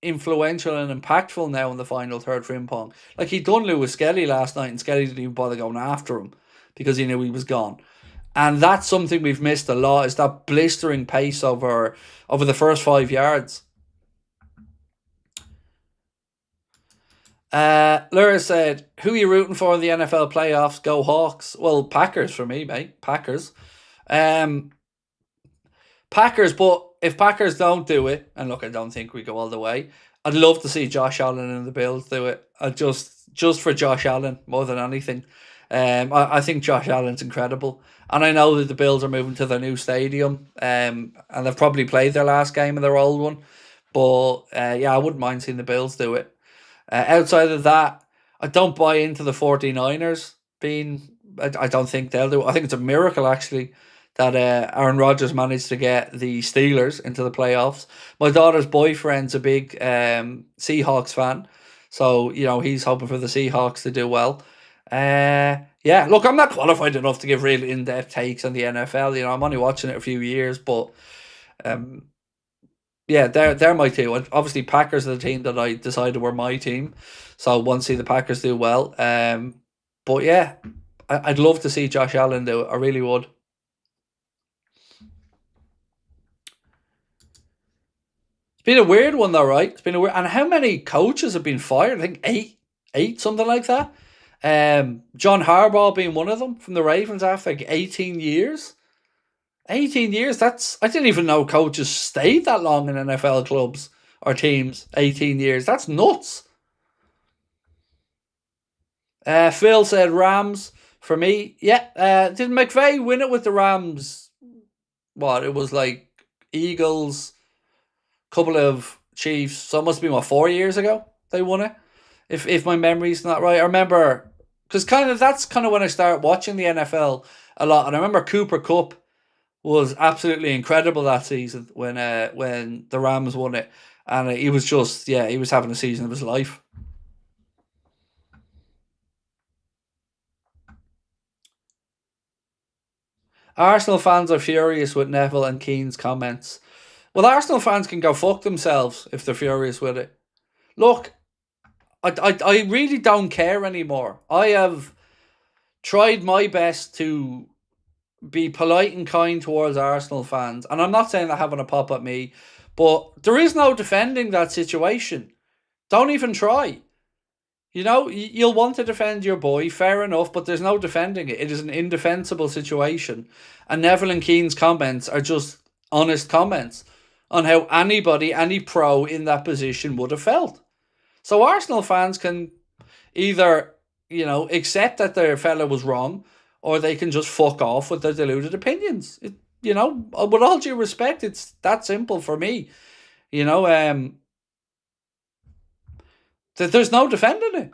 influential and impactful now in the final third. Frimpong, like he done Lewis Skelly last night, and Skelly didn't even bother going after him because he knew he was gone. And that's something we've missed a lot, is that blistering pace over the first 5 yards. Laura said, who are you rooting for in the NFL playoffs? Go Hawks. Well, Packers for me, mate. Packers. Um, Packers, but if Packers don't do it, and look, I don't think we go all the way, I'd love to see Josh Allen and the Bills do it. Just for Josh Allen more than anything. I think Josh Allen's incredible. And I know that the Bills are moving to their new stadium, and they've probably played their last game of their old one. But yeah, I wouldn't mind seeing the Bills do it. Outside of that, I don't buy into the 49ers being. I don't think they'll do it. I think it's a miracle, actually, that Aaron Rodgers managed to get the Steelers into the playoffs. My daughter's boyfriend's a big Seahawks fan. So, he's hoping for the Seahawks to do well. Yeah, look, I'm not qualified enough to give real in-depth takes on the NFL. I'm only watching it a few years, but yeah, they're my two. Obviously, Packers are the team that I decided were my team, so I want to see the Packers do well. But yeah, I'd love to see Josh Allen do it. I really would. It's been a weird one though, right? It's been a weird, and how many coaches have been fired? I think eight, something like that. John Harbaugh being one of them from the Ravens after like 18 years. 18 years, I didn't even know coaches stayed that long in NFL clubs or teams. 18 years, that's nuts. Phil said Rams for me. Yeah, did McVay win it with the Rams? What, it was like Eagles, couple of Chiefs, so it must be 4 years ago they won it. If my memory's not right. I remember, because that's kind of when I started watching the NFL a lot. And I remember Cooper Kupp was absolutely incredible that season when the Rams won it, and he was he was having a season of his life. Arsenal fans are furious with Neville and Keane's comments. Well, Arsenal fans can go fuck themselves if they're furious with it. Look, I really don't care anymore. I have tried my best to be polite and kind towards Arsenal fans. And I'm not saying they're having a pop at me, but there is no defending that situation. Don't even try. You'll want to defend your boy, fair enough, but there's no defending it. It is an indefensible situation. And Neville and Keane's comments are just honest comments on how anybody, any pro in that position would have felt. So Arsenal fans can either, accept that their fella was wrong, or they can just fuck off with their deluded opinions. With all due respect, it's that simple for me. There's no defending it.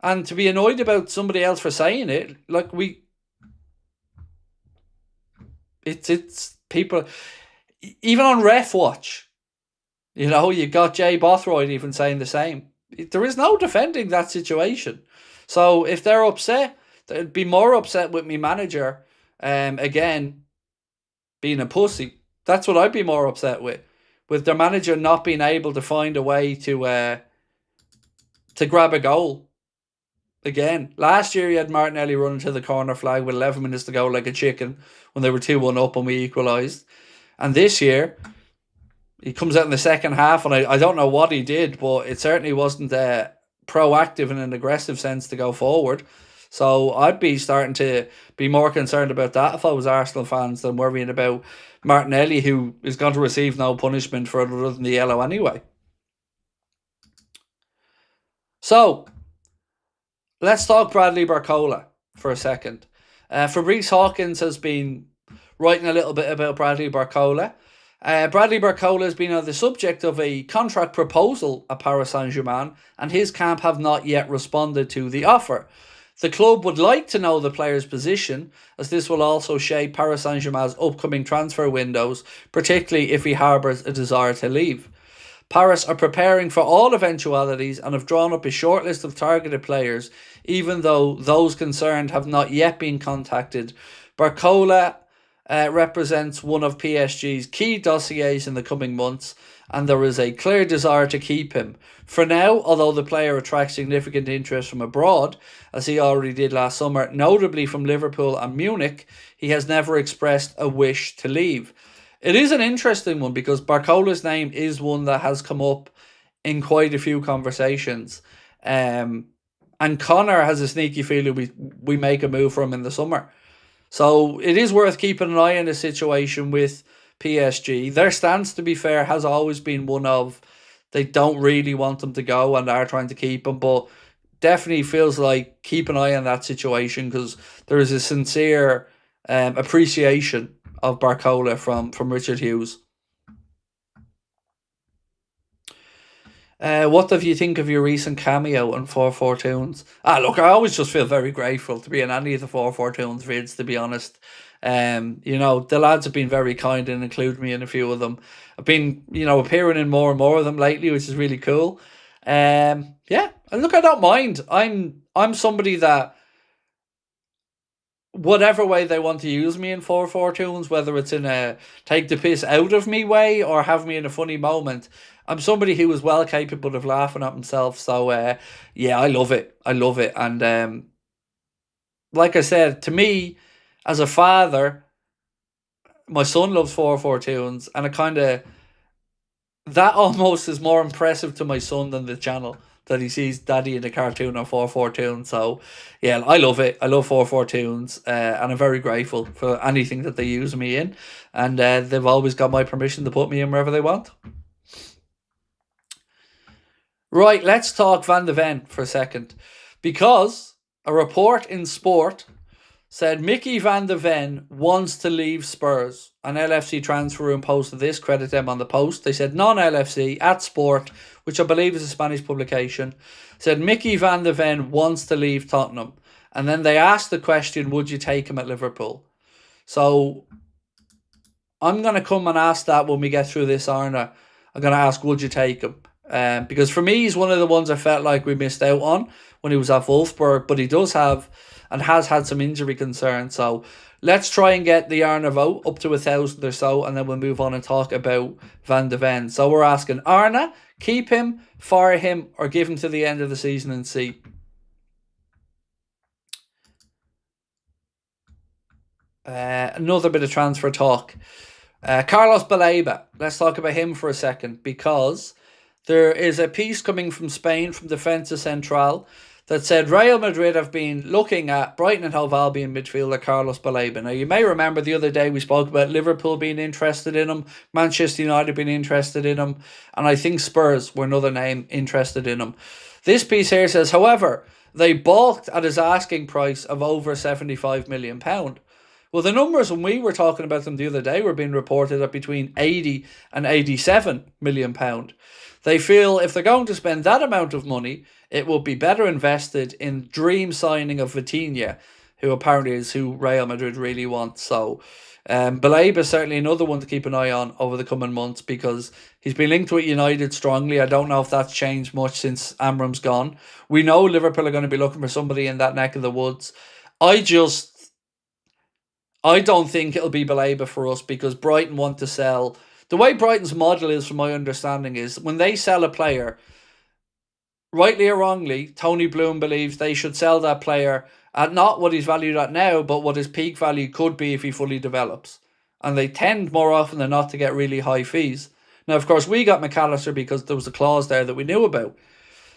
And to be annoyed about somebody else for saying it, it's people, even on Ref Watch, you got Jay Bothroyd even saying the same. There is no defending that situation. So if they're upset, they'd be more upset with me manager, again, being a pussy. That's what I'd be more upset with their manager not being able to find a way to grab a goal. Again, last year he had Martinelli running to the corner flag with 11 minutes to go like a chicken when they were 2-1 up and we equalised. And this year, he comes out in the second half, and I don't know what he did, but it certainly wasn't proactive in an aggressive sense to go forward. So I'd be starting to be more concerned about that if I was Arsenal fans than worrying about Martinelli, who is going to receive no punishment for it other than the yellow anyway. So, let's talk Bradley Barcola for a second. Fabrice Hawkins has been writing a little bit about Bradley Barcola. Bradley Barcola has been the subject of a contract proposal at Paris Saint-Germain, and his camp have not yet responded to the offer. The club would like to know the player's position, as this will also shape Paris Saint-Germain's upcoming transfer windows, particularly if he harbours a desire to leave. Paris are preparing for all eventualities and have drawn up a short list of targeted players, even though those concerned have not yet been contacted. Barcola represents one of PSG's key dossiers in the coming months, and there is a clear desire to keep him. For now, although the player attracts significant interest from abroad, as he already did last summer, notably from Liverpool and Munich, he has never expressed a wish to leave. It is an interesting one because Barcola's name is one that has come up in quite a few conversations. And Connor has a sneaky feeling we make a move for him in the summer. So it is worth keeping an eye on the situation with PSG. Their stance, to be fair, has always been one of they don't really want him to go and are trying to keep him, but definitely feels like keep an eye on that situation because there is a sincere appreciation of Barcola from Richard Hughes. What do you think of your recent cameo on 4-4 Tunes? Look, I always just feel very grateful to be in any of the 4-4 Tunes vids, to be honest. The lads have been very kind and include me in a few of them. I've been, appearing in more and more of them lately, which is really cool. Yeah, and look, I don't mind. I'm somebody that whatever way they want to use me in 4-4 Tunes, whether it's in a take the piss out of me way or have me in a funny moment, I'm somebody who is well capable of laughing at himself. So, yeah, I love it. I love it. And like I said, to me, as a father, my son loves 4-4 Tunes, and it kind of that almost is more impressive to my son than the channel that he sees daddy in the cartoon on 4-4 Tunes. So, yeah, I love it. I love 4-4 Tunes, and I'm very grateful for anything that they use me in. And they've always got my permission to put me in wherever they want. Right, let's talk Van de Ven for a second. Because a report in Sport said Mickey Van de Ven wants to leave Spurs. An LFC transfer room posted this, credit them on the post. They said non-LFC at Sport, which I believe is a Spanish publication, said Mickey Van de Ven wants to leave Tottenham. And then they asked the question, would you take him at Liverpool? So I'm going to come and ask that when we get through this, Arna. I'm going to ask, would you take him? Because for me, he's one of the ones I felt like we missed out on when he was at Wolfsburg, but he does have and has had some injury concerns. So let's try and get the Arna vote up to 1,000 or so, and then we'll move on and talk about Van de Ven. So we're asking Arna, keep him, fire him, or give him to the end of the season and see. Another bit of transfer talk. Carlos Baleba. Let's talk about him for a second, because there is a piece coming from Spain, from Defensa Central, that said Real Madrid have been looking at Brighton and Hove Albion midfielder Carlos Baleba. Now, you may remember the other day we spoke about Liverpool being interested in him, Manchester United being interested in him, and I think Spurs were another name interested in him. This piece here says, however, they balked at his asking price of over £75 million. Well, the numbers when we were talking about them the other day were being reported at between 80 and £87 million. They feel if they're going to spend that amount of money, it will be better invested in dream signing of Vitinha, who apparently is who Real Madrid really wants. So, Baleba is certainly another one to keep an eye on over the coming months, because he's been linked with United strongly. I don't know if that's changed much since Amram's gone. We know Liverpool are going to be looking for somebody in that neck of the woods. I don't think it'll be Baleba for us, because Brighton want to sell. The way Brighton's model is, from my understanding, is when they sell a player, rightly or wrongly, Tony Bloom believes they should sell that player at not what he's valued at now, but what his peak value could be if he fully develops. And they tend more often than not to get really high fees. Now, of course, we got McAllister because there was a clause there that we knew about.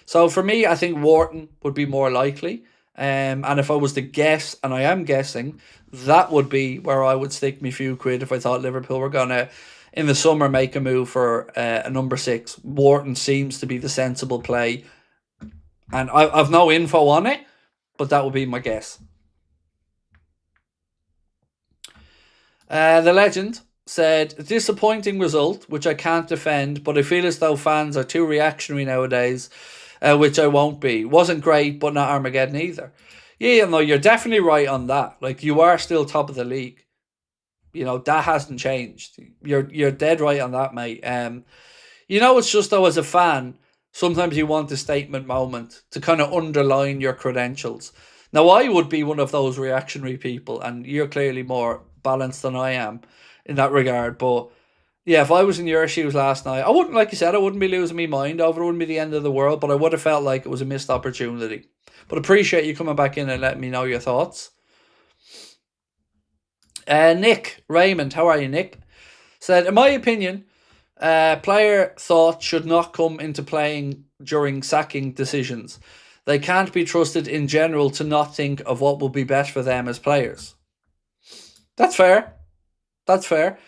So for me, I think Wharton would be more likely. And if I was to guess, and I am guessing, that would be where I would stick me few quid if I thought Liverpool were going to, in the summer, make a move for a number 6. Wharton seems to be the sensible play. And I've no info on it, but that would be my guess. The legend said, disappointing result, which I can't defend, but I feel as though fans are too reactionary nowadays, which I won't be. Wasn't great, but not Armageddon either. Yeah, no, you're definitely right on that. Like, you are still top of the league. That hasn't changed. You're dead right on that, mate. It's just, though, as a fan, sometimes you want a statement moment to kind of underline your credentials. Now, I would be one of those reactionary people, and you're clearly more balanced than I am in that regard. But yeah, if I was in your shoes last night, I wouldn't, like you said, I wouldn't be losing my mind over. It wouldn't be the end of the world, but I would have felt like it was a missed opportunity. But appreciate you coming back in and letting me know your thoughts. Nick Raymond, how are you, Nick? Said, in my opinion, player thought should not come into playing during sacking decisions. They can't be trusted in general to not think of what would be best for them as players. That's fair. That's fair.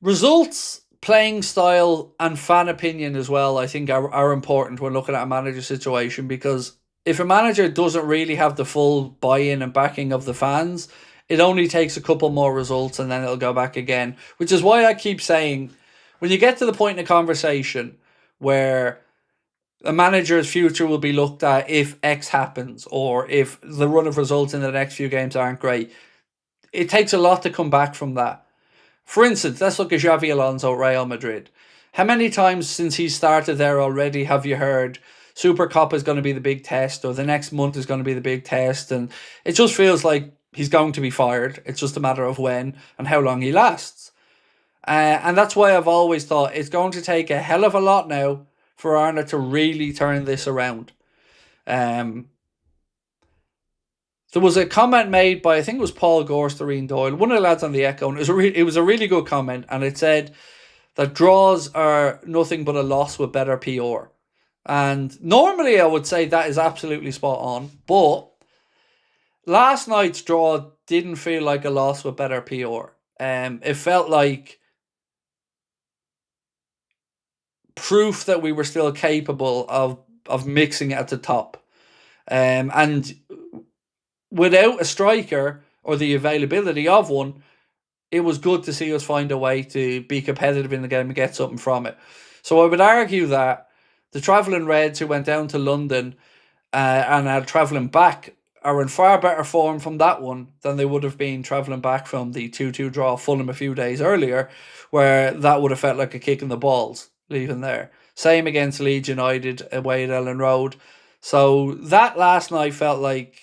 Results, playing style, and fan opinion as well, I think, are important when looking at a manager situation, because if a manager doesn't really have the full buy-in and backing of the fans, it only takes a couple more results and then it'll go back again. Which is why I keep saying, when you get to the point in a conversation where a manager's future will be looked at if X happens, or if the run of results in the next few games aren't great, it takes a lot to come back from that. For instance, let's look at Xavi Alonso at Real Madrid. How many times since he started there already have you heard Super Cup is going to be the big test, or the next month is going to be the big test? And it just feels like he's going to be fired. It's just a matter of when and how long he lasts. And that's why I've always thought it's going to take a hell of a lot now for Arne to really turn this around. There was a comment made by, I think it was Paul Gorsterine Doyle, one of the lads on the Echo, and it was a really good comment, and it said that draws are nothing but a loss with better PR. And normally I would say that is absolutely spot on, but last night's draw didn't feel like a loss with better PR. It felt like proof that we were still capable of mixing it at the top. And without a striker or the availability of one, it was good to see us find a way to be competitive in the game and get something from it. So I would argue that the travelling Reds who went down to London and are travelling back are in far better form from that one than they would have been travelling back from the 2-2 draw Fulham a few days earlier, where that would have felt like a kick in the balls leaving there. Same against Leeds United away at Ellen Road. So that last night felt like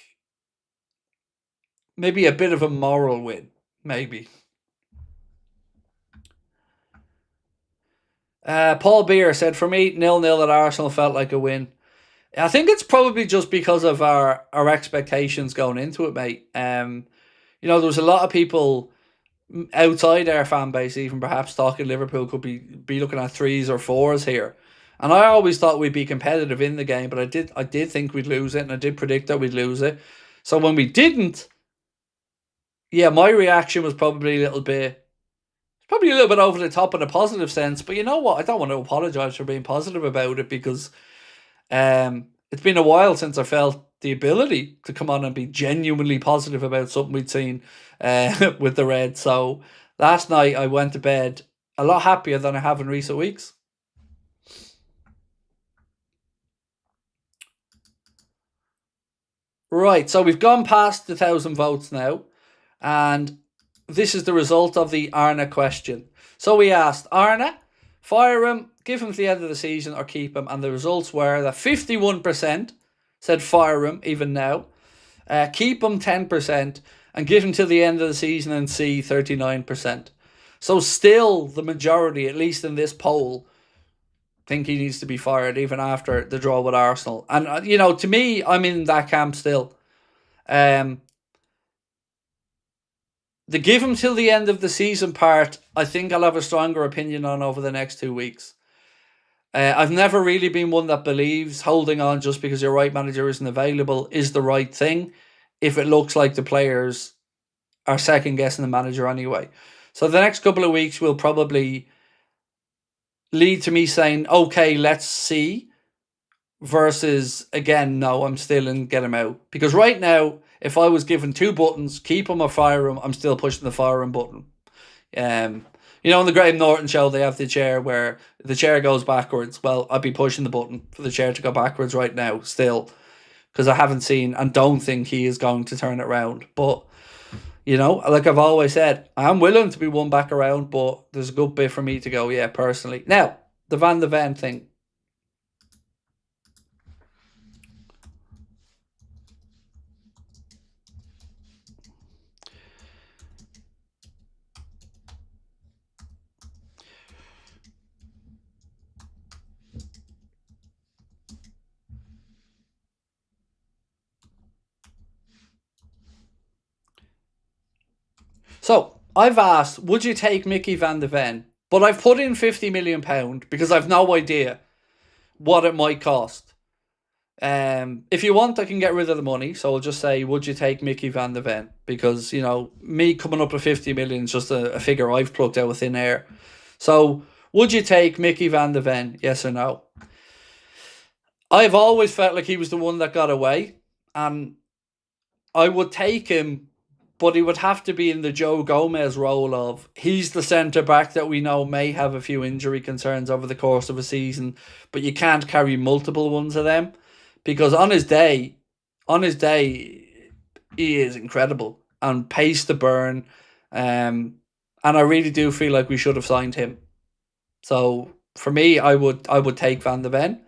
maybe a bit of a moral win, maybe. Paul Beer said, for me, 0-0 at Arsenal felt like a win. I think it's probably just because of our expectations going into it, mate. There was a lot of people outside our fan base, even perhaps talking Liverpool could be looking at 3s or 4s here. And I always thought we'd be competitive in the game, but I did think we'd lose it, and I did predict that we'd lose it. So when we didn't, yeah, my reaction was probably a little bit over the top in a positive sense. But you know what? I don't want to apologise for being positive about it, because it's been a while since I felt the ability to come on and be genuinely positive about something we'd seen with the Reds. So last night I went to bed a lot happier than I have in recent weeks. Right, so we've gone past the 1,000 votes now, and this is the result of the Arne question. So we asked Arne, fire him, give him to the end of the season, or keep him, and the results were that 51% said fire him even now, keep him 10%, and give him till the end of the season and see 39%. So still the majority, at least in this poll, think he needs to be fired even after the draw with Arsenal. And, to me, I'm in that camp still. The give him till the end of the season part, I think I'll have a stronger opinion on over the next 2 weeks. I've never really been one that believes holding on just because your right manager isn't available is the right thing, if it looks like the players are second guessing the manager anyway. So the next couple of weeks will probably lead to me saying, okay, let's see, versus, again, no, I'm still in, get him out. Because right now, if I was given 2 buttons, keep him or fire him, I'm still pushing the fire him button. On the Graham Norton show, they have the chair where the chair goes backwards. Well, I'd be pushing the button for the chair to go backwards right now, still, because I haven't seen and don't think he is going to turn it around. But, like I've always said, I'm willing to be won back around, but there's a good bit for me to go, yeah, personally. Now, the Van de Ven thing. So, I've asked, would you take Mickey van de Ven? But I've put in £50 million because I've no idea what it might cost. If you want, I can get rid of the money. So I'll just say, would you take Mickey van de Ven? Because, me coming up with 50 million is just a figure I've plucked out of thin air. So, would you take Mickey van de Ven? Yes or no? I've always felt like he was the one that got away. And I would take him, but he would have to be in the Joe Gomez role of, he's the centre-back that we know may have a few injury concerns over the course of a season, but you can't carry multiple ones of them. Because on his day, he is incredible and pace to burn. And I really do feel like we should have signed him. So for me, I would take Van de Ven.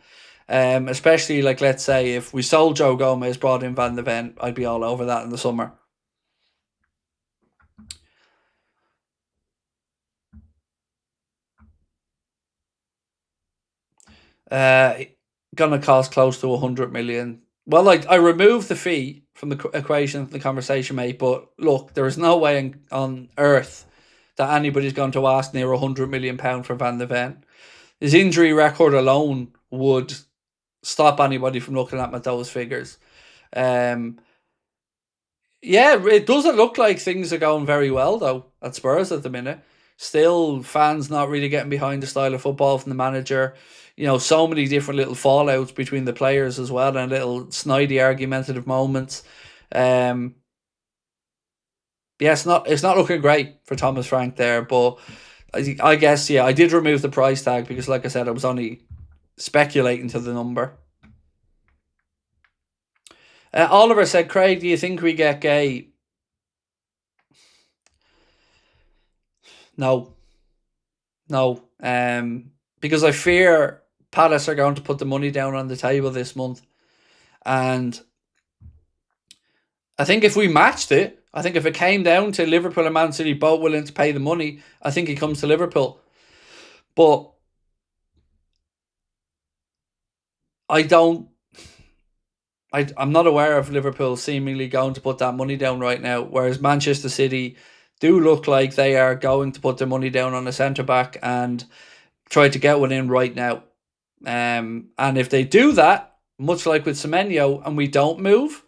Especially, like, let's say if we sold Joe Gomez, brought in Van de Ven, I'd be all over that in the summer. Gonna cost close to 100 million. Well, I removed the fee from the equation, the conversation, mate. But look, there is no way on earth that anybody's going to ask near £100 million for Van de Ven. His injury record alone would stop anybody from looking at those figures. Yeah, it doesn't look like things are going very well though at Spurs at the minute. Still, fans not really getting behind the style of football from the manager. So many different little fallouts between the players as well, and little snidey argumentative moments. Yeah, it's not looking great for Thomas Frank there, but I guess, yeah, I did remove the price tag because, like I said, I was only speculating to the number. Oliver said, Craig, do you think we get GUEHI? No. Because I fear Palace are going to put the money down on the table this month. And I think if we matched it, I think if it came down to Liverpool and Man City both willing to pay the money, I think he comes to Liverpool. But I'm not aware of Liverpool seemingly going to put that money down right now, whereas Manchester City do look like they are going to put their money down on a centre-back and try to get one in right now. And if they do that, much like with Semenyo, and we don't move,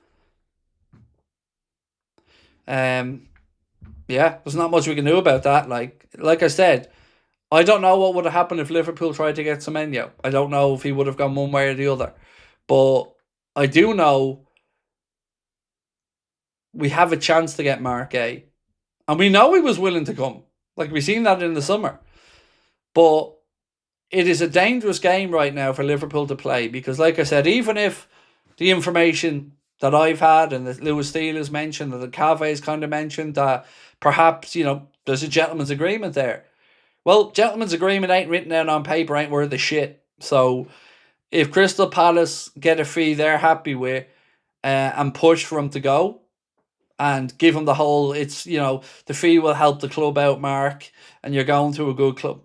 yeah, there's not much we can do about that. Like I said, I don't know what would have happened if Liverpool tried to get Semenyo. I don't know if he would have gone one way or the other. But I do know we have a chance to get Mark A. And we know he was willing to come. We've seen that in the summer. But it is a dangerous game right now for Liverpool to play because, like I said, even if the information that I've had and that Lewis Steele has mentioned, that the Cave's kind of mentioned, that perhaps, there's a gentleman's agreement there. Well, gentleman's agreement ain't written down on paper, ain't worth a shit. So if Crystal Palace get a fee they're happy with and push for him to go and give him the whole, it's, the fee will help the club out, Mark, and you're going to a good club.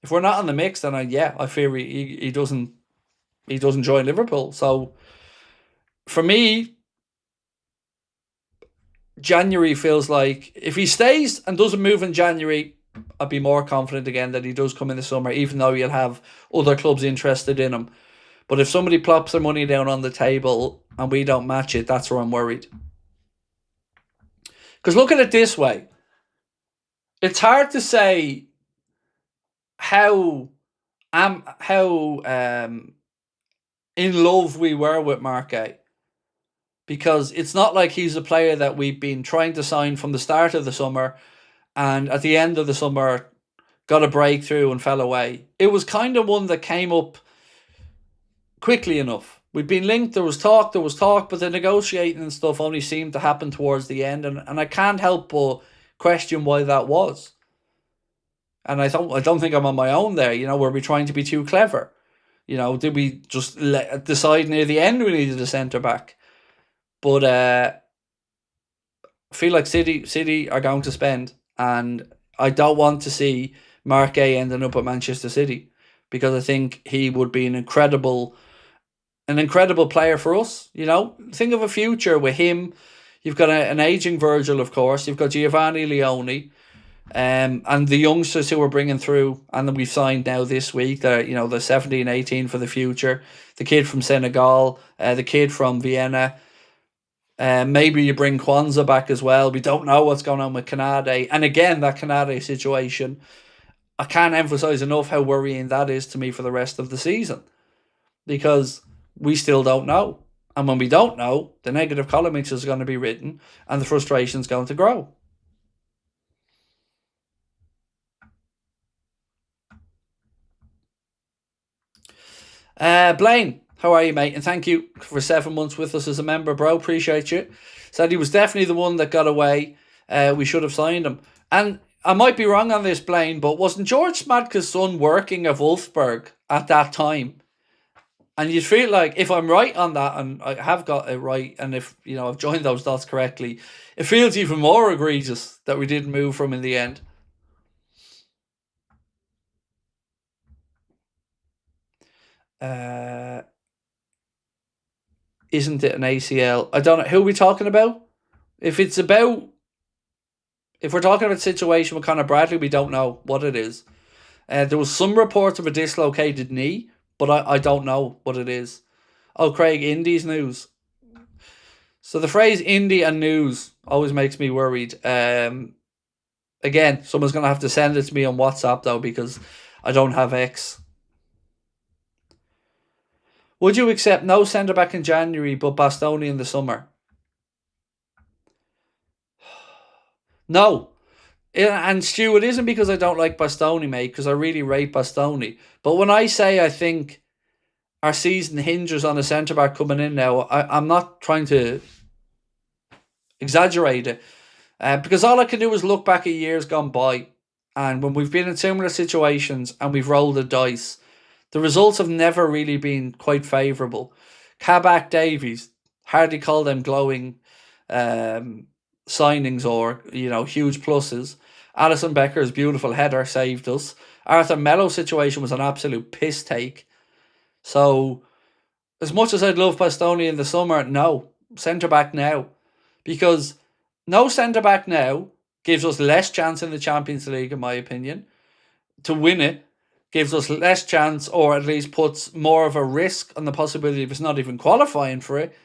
If we're not in the mix, then I fear he doesn't join Liverpool. So for me, January feels like if he stays and doesn't move in January, I'd be more confident again that he does come in the summer, even though you'll have other clubs interested in him. But if somebody plops their money down on the table and we don't match it, that's where I'm worried. Because look at it this way. It's hard to say how in love we were with Mark A. Because it's not like he's a player that we've been trying to sign from the start of the summer and at the end of the summer got a breakthrough and fell away. It was kind of one that came up quickly enough. We'd been linked, there was talk, but the negotiating and stuff only seemed to happen towards the end, and I can't help but question why that was. And I don't think I'm on my own there. Were we trying to be too clever? Did we just decide near the end we needed a centre-back? But I feel like City are going to spend, and I don't want to see Mark A ending up at Manchester City because I think he would be an incredible player for us. Think of a future with him. You've got an aging Virgil, of course. You've got Giovanni Leone. And the youngsters who we're bringing through, and then we've signed now this week, the 17, 18 for the future, the kid from Senegal, the kid from Vienna. Maybe you bring Kwanzaa back as well. We don't know what's going on with Canade. And again, that Canade situation, I can't emphasize enough how worrying that is to me for the rest of the season. Because we still don't know. And when we don't know, the negative columns is going to be written and the frustration is going to grow. Blaine, how are you, mate? And thank you for 7 months with us as a member, bro. Appreciate you. Said he was definitely the one that got away. We should have signed him. And I might be wrong on this, Blaine, but wasn't George Smadka's son working at Wolfsburg at that time? And you'd feel like, if I'm right on that, and I have got it right, and if I've joined those dots correctly, it feels even more egregious that we didn't move from in the end. Isn't it an ACL? I don't know. Who are we talking about? If we're talking about a situation with Conor Bradley, we don't know what it is. There was some reports of a dislocated knee, but I don't know what it is. Oh, Craig, Indy's news. So the phrase indie and news always makes me worried. Again, someone's going to have to send it to me on WhatsApp, though, because I don't have X. Would you accept no centre-back in January but Bastoni in the summer? No. And Stu, it isn't because I don't like Bastoni, mate, because I really rate Bastoni. But when I say I think our season hinges on a centre-back coming in now, I'm not trying to exaggerate it. Because all I can do is look back at years gone by. And when we've been in similar situations and we've rolled the dice, the results have never really been quite favourable. Kabak Davies, hardly call them glowing signings or, huge pluses. Alisson Becker's beautiful header saved us. Arthur Mello's situation was an absolute piss take. So, as much as I'd love Bastoni in the summer, no. Centre-back now. Because no centre-back now gives us less chance in the Champions League, in my opinion. To win it gives us less chance, or at least puts more of a risk on the possibility of us not even qualifying for it.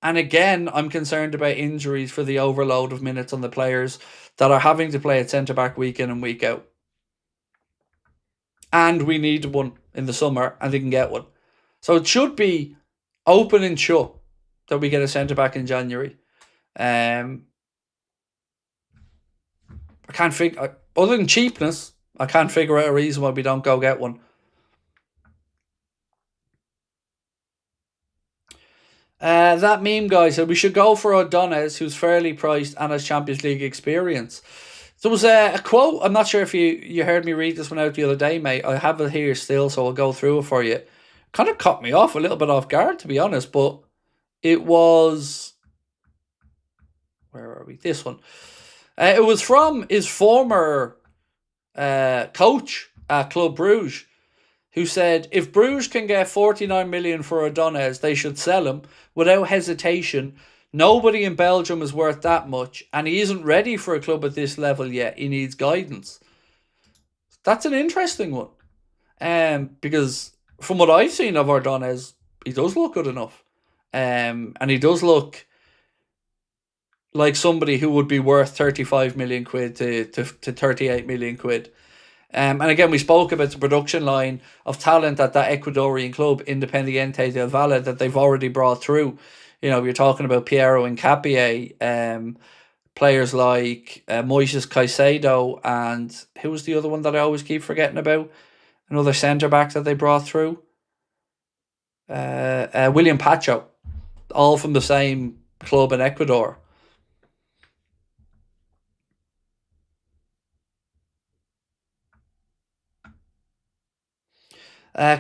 And again, I'm concerned about injuries for the overload of minutes on the players that are having to play at centre-back week in and week out. And we need one in the summer, and they can get one. So it should be open and shut that we get a centre-back in January. I can't figure, other than cheapness, I can't figure out a reason why we don't go get one. That meme guy said we should go for O'Donnell, who's fairly priced and has Champions League experience. There was a quote, I'm not sure if you heard me read this one out the other day, mate. I have it here still, so I'll go through it for you. Kind of caught me off a little bit off guard, to be honest, but it was... Where are we? This one. It was from his former coach at Club Bruges, who said, if Bruges can get 49 million for O'Donnell, they should sell him without hesitation. Nobody in Belgium is worth that much, and he isn't ready for a club at this level yet. He needs guidance. That's an interesting one. Because from what I've seen of O'Donnell, he does look good enough. And he does look like somebody who would be worth 35 million quid to 38 million quid. And again, we spoke about the production line of talent at that Ecuadorian club, Independiente del Valle, that they've already brought through. You're talking about Piero Hincapié, players like Moises Caicedo, and who was the other one that I always keep forgetting about? Another centre-back that they brought through. William Pacho, all from the same club in Ecuador.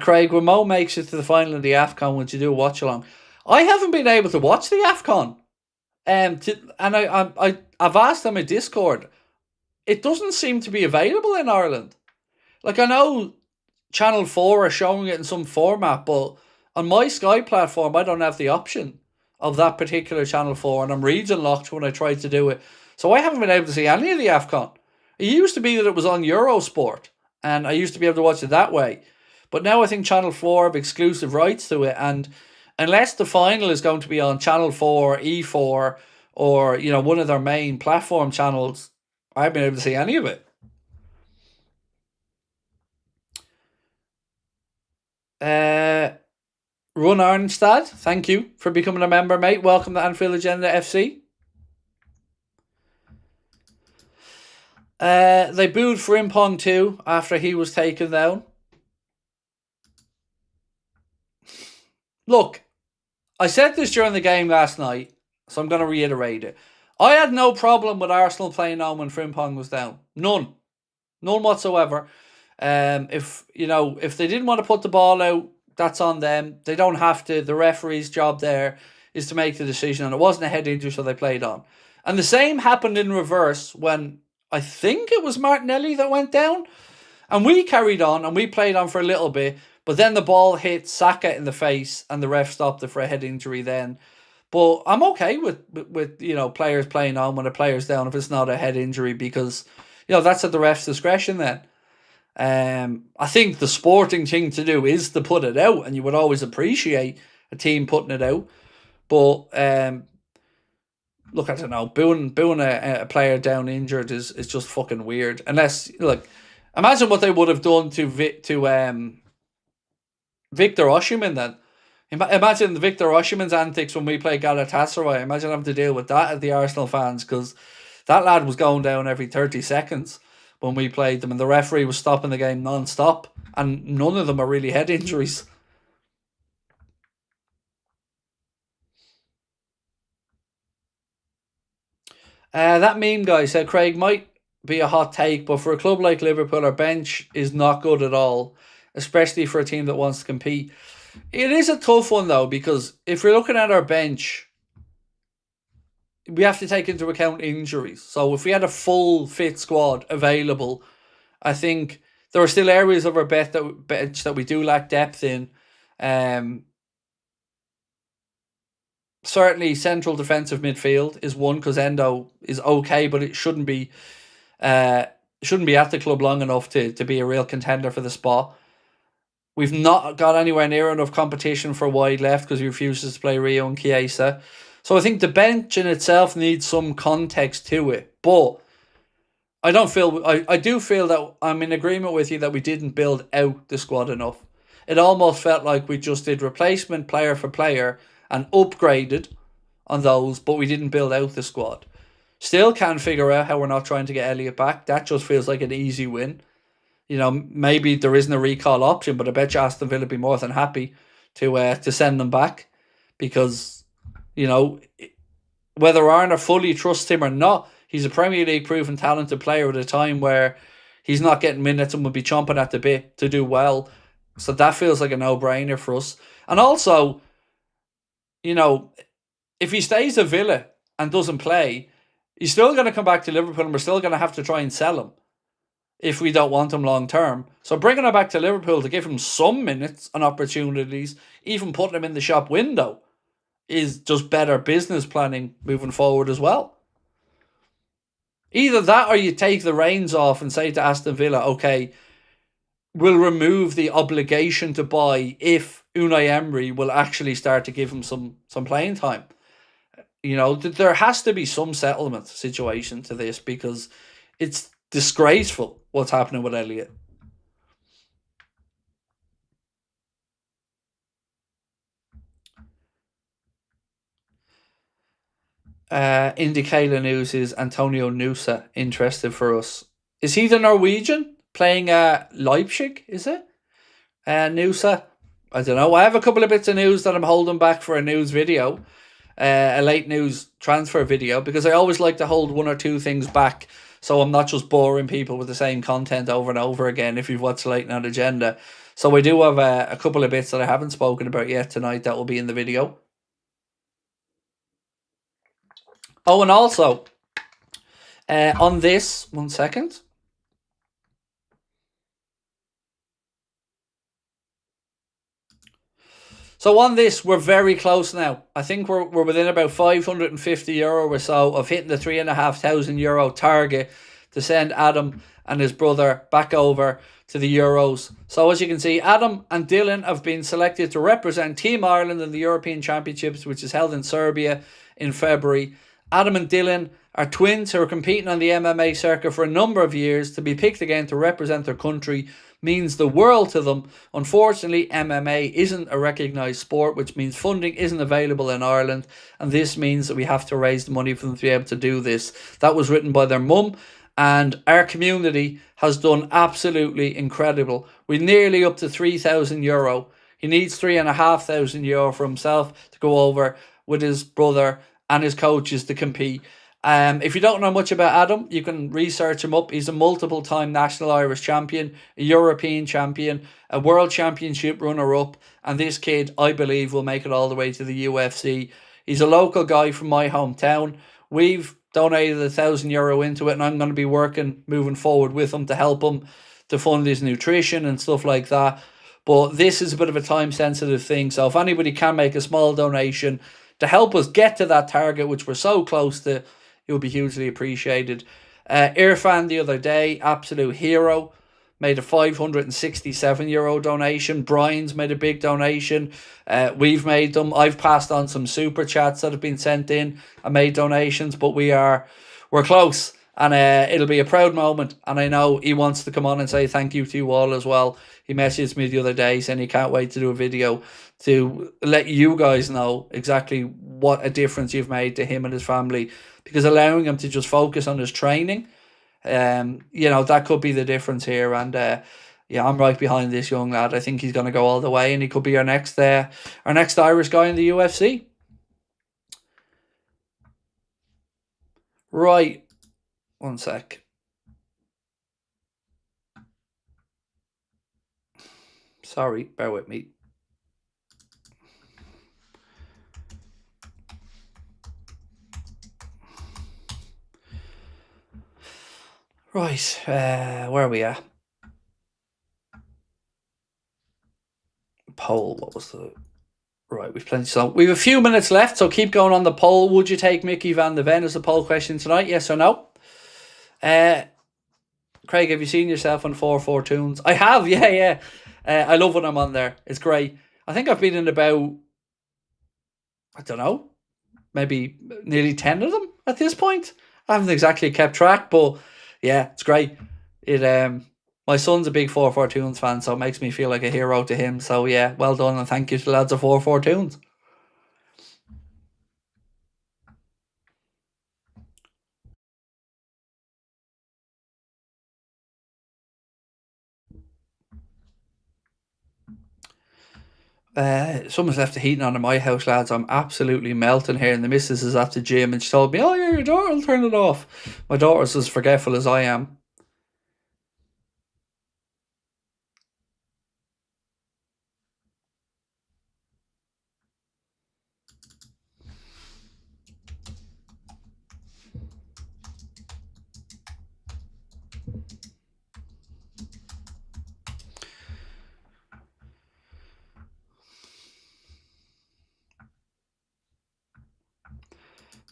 Craig, when Mo makes it to the final of the AFCON, would you do a watch along? I haven't been able to watch the AFCON. And I've asked them in Discord. It doesn't seem to be available in Ireland. Like, I know Channel 4 are showing it in some format, but on my Sky platform, I don't have the option of that particular Channel 4, and I'm region locked when I try to do it. So I haven't been able to see any of the AFCON. It used to be that it was on Eurosport, and I used to be able to watch it that way. But now I think Channel 4 have exclusive rights to it, and unless the final is going to be on Channel 4, E4, or one of their main platform channels, I haven't been able to see any of it. Run Arnstad, thank you for becoming a member, mate. Welcome to Anfield Agenda FC. They booed Frimpong too after he was taken down. Look, I said this during the game last night, so I'm going to reiterate it. I had no problem with Arsenal playing on when Frimpong was down. None whatsoever. If they didn't want to put the ball out, that's on them. They don't have to. The referee's job there is to make the decision, and it wasn't a head injury, so they played on. And the same happened in reverse when I think it was Martinelli that went down, and we carried on and we played on for a little bit, but then the ball hit Saka in the face and the ref stopped it for a head injury then. But I'm okay with players playing on when a player's down if it's not a head injury, because that's at the ref's discretion then. I think the sporting thing to do is to put it out, and you would always appreciate a team putting it out. But look, I don't know, booing a player down injured is just fucking weird. Unless, imagine what they would have done to Victor Osimhen then. Imagine Victor Osimhen's antics when we play Galatasaray. Imagine having to deal with that at the Arsenal fans, because that lad was going down every 30 seconds when we played them, and the referee was stopping the game non-stop, and none of them are really head injuries. That meme guy said Craig might be a hot take, but for a club like Liverpool, our bench is not good at all, especially for a team that wants to compete. It is a tough one though, because if we're looking at our bench, we have to take into account injuries. So if we had a full fit squad available, I think there are still areas of our bench that we do lack depth in. Certainly central defensive midfield is one, because Endo is okay, but it shouldn't be at the club long enough to be a real contender for the spot. We've not got anywhere near enough competition for wide left because he refuses to play Rio and Chiesa. So I think the bench in itself needs some context to it. But I do feel that I'm in agreement with you that we didn't build out the squad enough. It almost felt like we just did replacement player for player and upgraded on those, but we didn't build out the squad. Still can't figure out how we're not trying to get Elliott back. That just feels like an easy win. Maybe there isn't a recall option, but I bet you Aston Villa would be more than happy to send them back, because, whether Arner fully trusts him or not, he's a Premier League proven talented player at a time where he's not getting minutes and will be chomping at the bit to do well. So that feels like a no-brainer for us. And also, if he stays at Villa and doesn't play, he's still going to come back to Liverpool, and we're still going to have to try and sell him if we don't want him long term. So bringing him back to Liverpool to give him some minutes and opportunities, even putting him in the shop window, is just better business planning moving forward as well. Either that, or you take the reins off and say to Aston Villa, okay, we'll remove the obligation to buy if Unai Emery will actually start to give him some playing time. There has to be some settlement situation to this, because it's disgraceful what's happening with Elliott. Indicator News is Antonio Nusa interested for us. Is he the Norwegian playing Leipzig, is it? Nusa? I don't know. I have a couple of bits of news that I'm holding back for a news video. A late news transfer video, because I always like to hold one or two things back so I'm not just boring people with the same content over and over again if you've watched Late Night Agenda. So I do have a couple of bits that I haven't spoken about yet tonight that will be in the video. Oh, and also, on this, 1 second. So on this, we're very close now. I think we're within about €550 or so of hitting the €3,500 target to send Adam and his brother back over to the Euros. So as you can see, Adam and Dylan have been selected to represent Team Ireland in the European Championships, which is held in Serbia in February. Adam and Dylan are twins who are competing on the MMA circuit for a number of years. To be picked again to represent their country means the world to them. Unfortunately, MMA isn't a recognised sport, which means funding isn't available in Ireland, and this means that we have to raise the money for them to be able to do this. That was written by their mum, and our community has done absolutely incredible. We're nearly up to €3,000. He needs €3,500 for himself to go over with his brother and his coaches to compete. If you don't know much about Adam, you can research him up. He's a multiple-time national Irish champion, a European champion, a world championship runner-up, and this kid, I believe, will make it all the way to the UFC. He's a local guy from my hometown. We've donated €1,000 into it, and I'm going to be working moving forward with him to help him to fund his nutrition and stuff like that. But this is a bit of a time-sensitive thing, so if anybody can make a small donation to help us get to that target, which we're so close to, it will be hugely appreciated. Irfan the other day, absolute hero, made a €567 donation. Brian's made a big donation. We've made them. I've passed on some super chats that have been sent in and made donations, but we're close, and it'll be a proud moment. And I know he wants to come on and say thank you to you all as well. He messaged me the other day saying he can't wait to do a video to let you guys know exactly what a difference you've made to him and his family, because allowing him to just focus on his training, that could be the difference here. And I'm right behind this young lad. I think he's going to go all the way, and he could be our next Irish guy in the UFC. Right, one sec. Sorry, bear with me. Right, where are we at? Poll, what was the... Right, we've plenty. So we have a few minutes left, so keep going on the poll. Would you take Mickey van de Ven as the poll question tonight? Yes or no? Craig, have you seen yourself on 4-4 Tunes? I have, yeah. I love when I'm on there. It's great. I think I've been in about, I don't know, maybe nearly 10 of them at this point. I haven't exactly kept track, but yeah, it's great. My son's a big 4-4 Tunes fan, so it makes me feel like a hero to him. So yeah, well done, and thank you to the lads of 4-4 Tunes. Someone's left the heating on in my house, lads. I'm absolutely melting here, and the missus is at the gym, and she told me, "Oh yeah, your daughter will turn it off." My daughter's as forgetful as I am.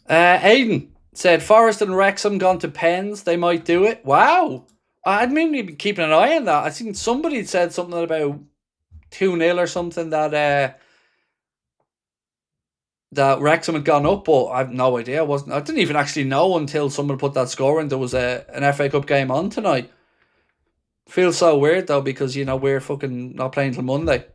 Aiden said Forest and Wrexham gone to pens. They might do it. Wow. I hadn't really been keeping an eye on that. I think somebody said something about 2-0 or something that Wrexham had gone up, but I have no idea. I didn't even actually know until someone put that score in. There was an FA Cup game on tonight. Feels so weird though, because we're fucking not playing till Monday.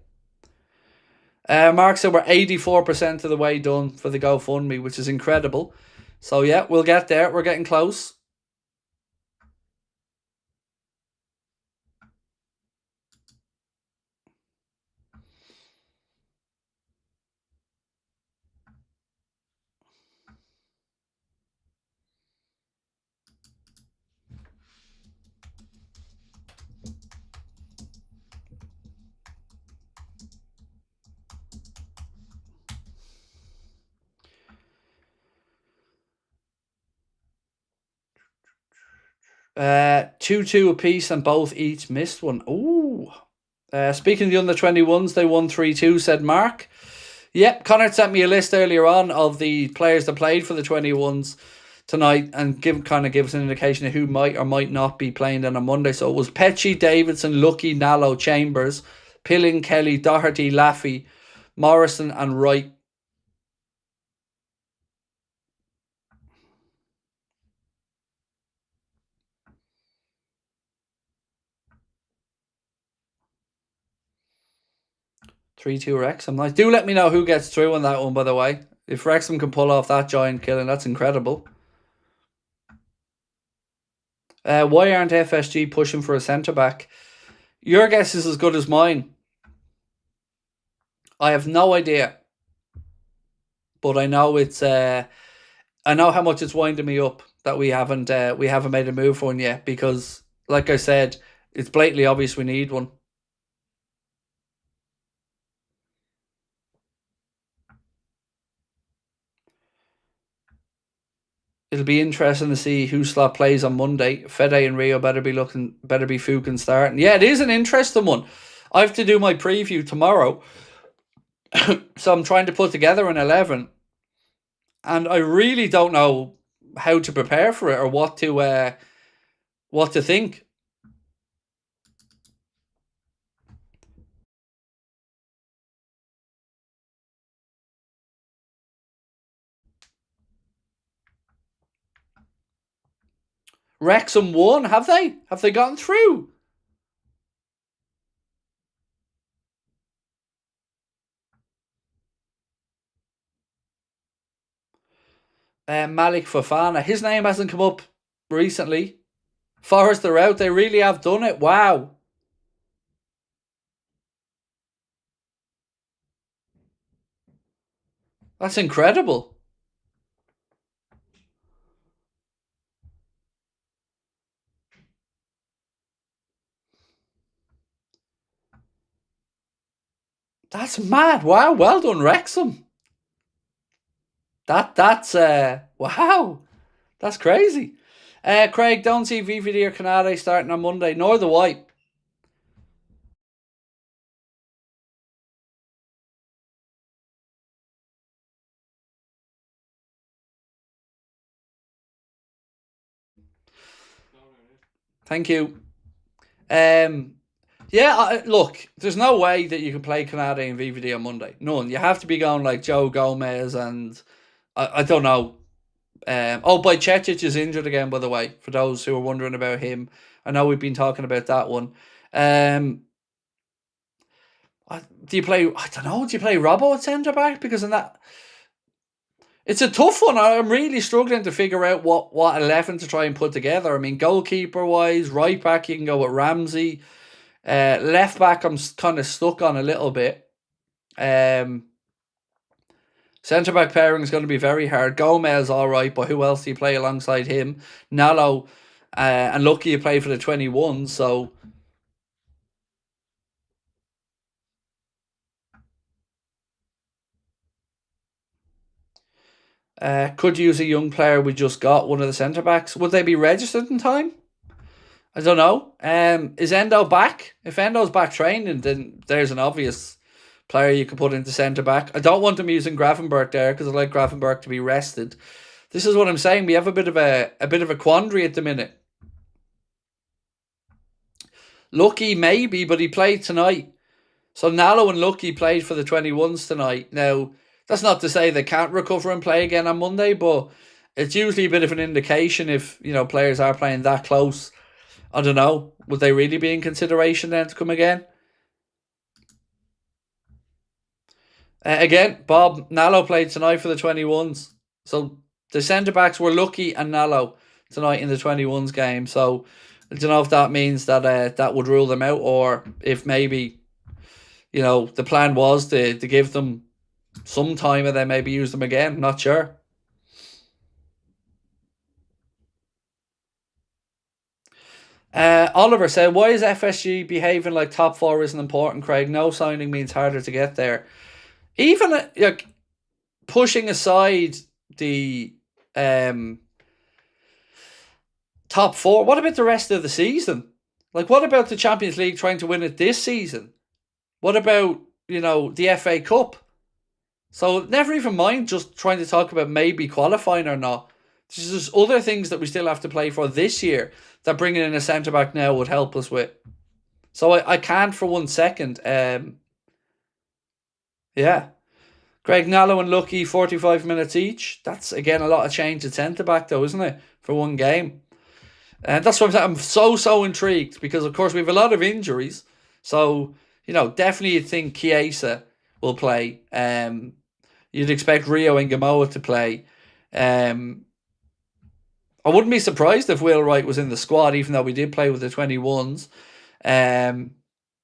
Mark said we're 84% of the way done for the GoFundMe, which is incredible. So yeah, we'll get there. We're getting close. Uh, 2-2 apiece, and both each missed one. Ooh. Speaking of the under-21s, they won 3-2, said Mark. Yep, Connor sent me a list earlier on of the players that played for the 21s. tonight and give us an indication of who might or might not be playing then on Monday. So it was Petchy, Davidson, Lucky, Nallo, Chambers, Pilling, Kelly, Doherty, Laffey, Morrison and Wright. (3-2) Wrexham. Nice. Do let me know who gets through on that one, by the way. If Wrexham can pull off that giant killing, that's incredible. Why aren't FSG pushing for a centre-back? Your guess is as good as mine. I have no idea. But I know it's... I know how much it's winding me up that we haven't made a move for one yet. Because, like I said, it's blatantly obvious we need one. It'll be interesting to see who slot plays on Monday. Fede and Rio better be Fukin starting. Yeah, it is an interesting one. I have to do my preview tomorrow. So I'm trying to put together an 11. And I really don't know how to prepare for it or what to think. Wrexham won, have they? Have they gotten through? Malik Fofana. His name hasn't come up recently. Forest are out. They really have done it. Wow. That's incredible. That's mad. Wow. Well done, Wrexham. That's wow. That's crazy. Craig, don't see VVD or Canade starting on Monday, nor the White. Thank you. Yeah, look, there's no way that you can play Canade and VVD on Monday. None. You have to be going like Joe Gomez and I don't know. Bajcetic is injured again, by the way, for those who are wondering about him. I know we've been talking about that one. Do you play, I don't know, do you play Robbo at centre back? Because in that, it's a tough one. I'm really struggling to figure out what 11 to try and put together. I mean, goalkeeper wise, right back, you can go with Ramsey. Left back, I'm kind of stuck on a little bit. Centre back pairing is going to be very hard. Gomez, all right, but who else do you play alongside him? Nallo, and Lucky you play for the 21. So could use a young player. We just got one of the centre backs. Would they be registered in time? I don't know. Is Endo back? If Endo's back training, then there's an obvious player you could put into centre back. I don't want them using Gravenberch there because I like Gravenberch to be rested. This is what I'm saying. We have a bit of a quandary at the minute. Lucky maybe, but he played tonight. So Nallo and Lucky played for the 21s tonight. Now, that's not to say they can't recover and play again on Monday, but it's usually a bit of an indication if, players are playing that close. I don't know. Would they really be in consideration then to come again? Again, Bob, Nallo played tonight for the 21s. So the centre-backs were Lucky and Nallo tonight in the 21s game. So I don't know if that means that that would rule them out or if maybe, the plan was to give them some time and then maybe use them again. Not sure. Oliver said, why is FSG behaving like top four isn't important, Craig? No signing means harder to get there. Even pushing aside the top four, what about the rest of the season? Like, what about the Champions League trying to win it this season? What about, the FA Cup? So never even mind just trying to talk about maybe qualifying or not. There's just other things that we still have to play for this year that bringing in a centre back now would help us with. So I can't for 1 second. Yeah. Greg Nallo and Lucky, 45 minutes each. That's, again, a lot of change at centre back, though, isn't it? For one game. And that's what I'm saying. I'm so intrigued because, of course, we have a lot of injuries. So, definitely you'd think Chiesa will play. You'd expect Rio and Gamoa to play. I wouldn't be surprised if Will Wright was in the squad, even though we did play with the 21s.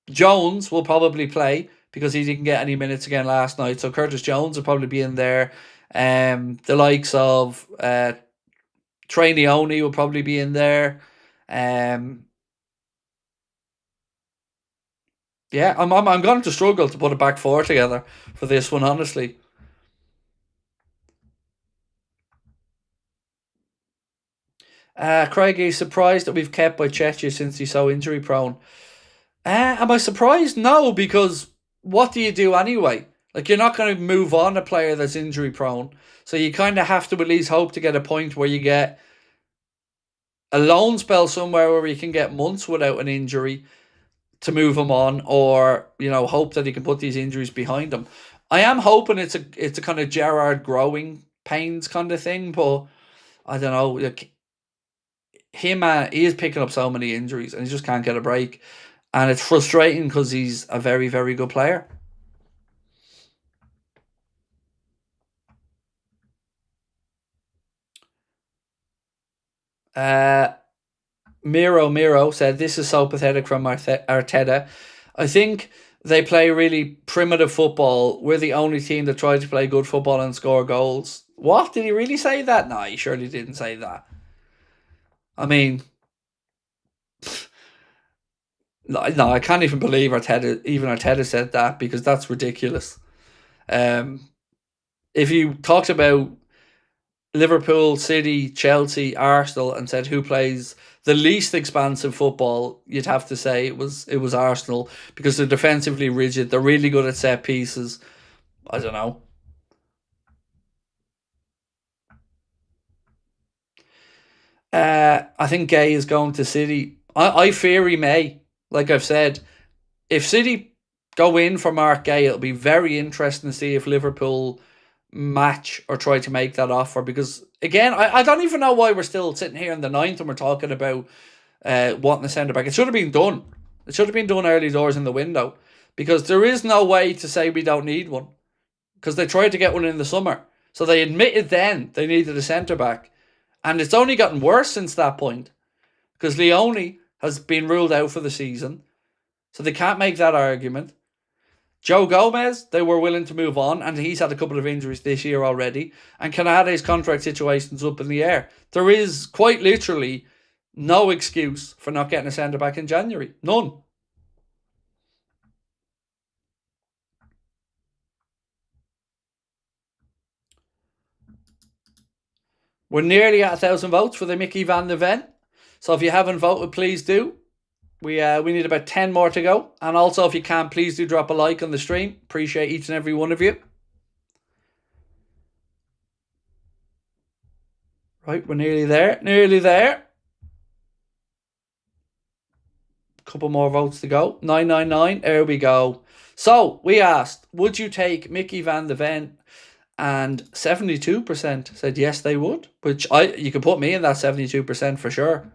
Jones will probably play because he didn't get any minutes again last night. So Curtis Jones will probably be in there. The likes of Trey Leone will probably be in there. Yeah, I'm going to struggle to put a back four together for this one, honestly. Craig is surprised that we've kept Bochecha since he's so injury prone. Am I surprised? No, because what do you do anyway? Like, you're not going to move on a player that's injury prone. So you kind of have to at least hope to get a point where you get a loan spell somewhere where you can get months without an injury to move him on, or hope that he can put these injuries behind him. I am hoping it's a kind of Gerrard growing pains kind of thing, but I don't know. Like, he is picking up so many injuries and he just can't get a break. And it's frustrating because he's a very, very good player. Miro said, this is so pathetic from Arteta. I think they play really primitive football. We're the only team that tried to play good football and score goals. What? Did he really say that? No, he surely didn't say that. I mean, no, I can't even believe Arteta said that, because that's ridiculous. If you talked about Liverpool, City, Chelsea, Arsenal, and said who plays the least expansive football, you'd have to say it was Arsenal, because they're defensively rigid. They're really good at set pieces. I don't know. I think GUEHI is going to City. I fear he may. Like I've said, if City go in for Mark GUEHI, it'll be very interesting to see if Liverpool match or try to make that offer, because again, I don't even know why we're still sitting here in the ninth and we're talking about wanting a centre back. It should have been done. It should have been done early doors in the window, because there is no way to say we don't need one, because they tried to get one in the summer. So they admitted then they needed a centre back, and it's only gotten worse since that point, because Leone has been ruled out for the season, so they can't make that argument. Joe Gomez, they were willing to move on, and he's had a couple of injuries this year already. And Canade's contract situation's up in the air. There is quite literally no excuse for not getting a centre back in January. None. We're nearly at 1,000 votes for the Mickey van de Ven. So if you haven't voted, please do. We need about 10 more to go. And also, if you can, please do drop a like on the stream. Appreciate each and every one of you. Right, we're nearly there. Nearly there. Couple more votes to go. 999. There we go. So we asked, would you take Mickey van de Ven? And 72% said yes, they would. Which you could put me in that 72% for sure.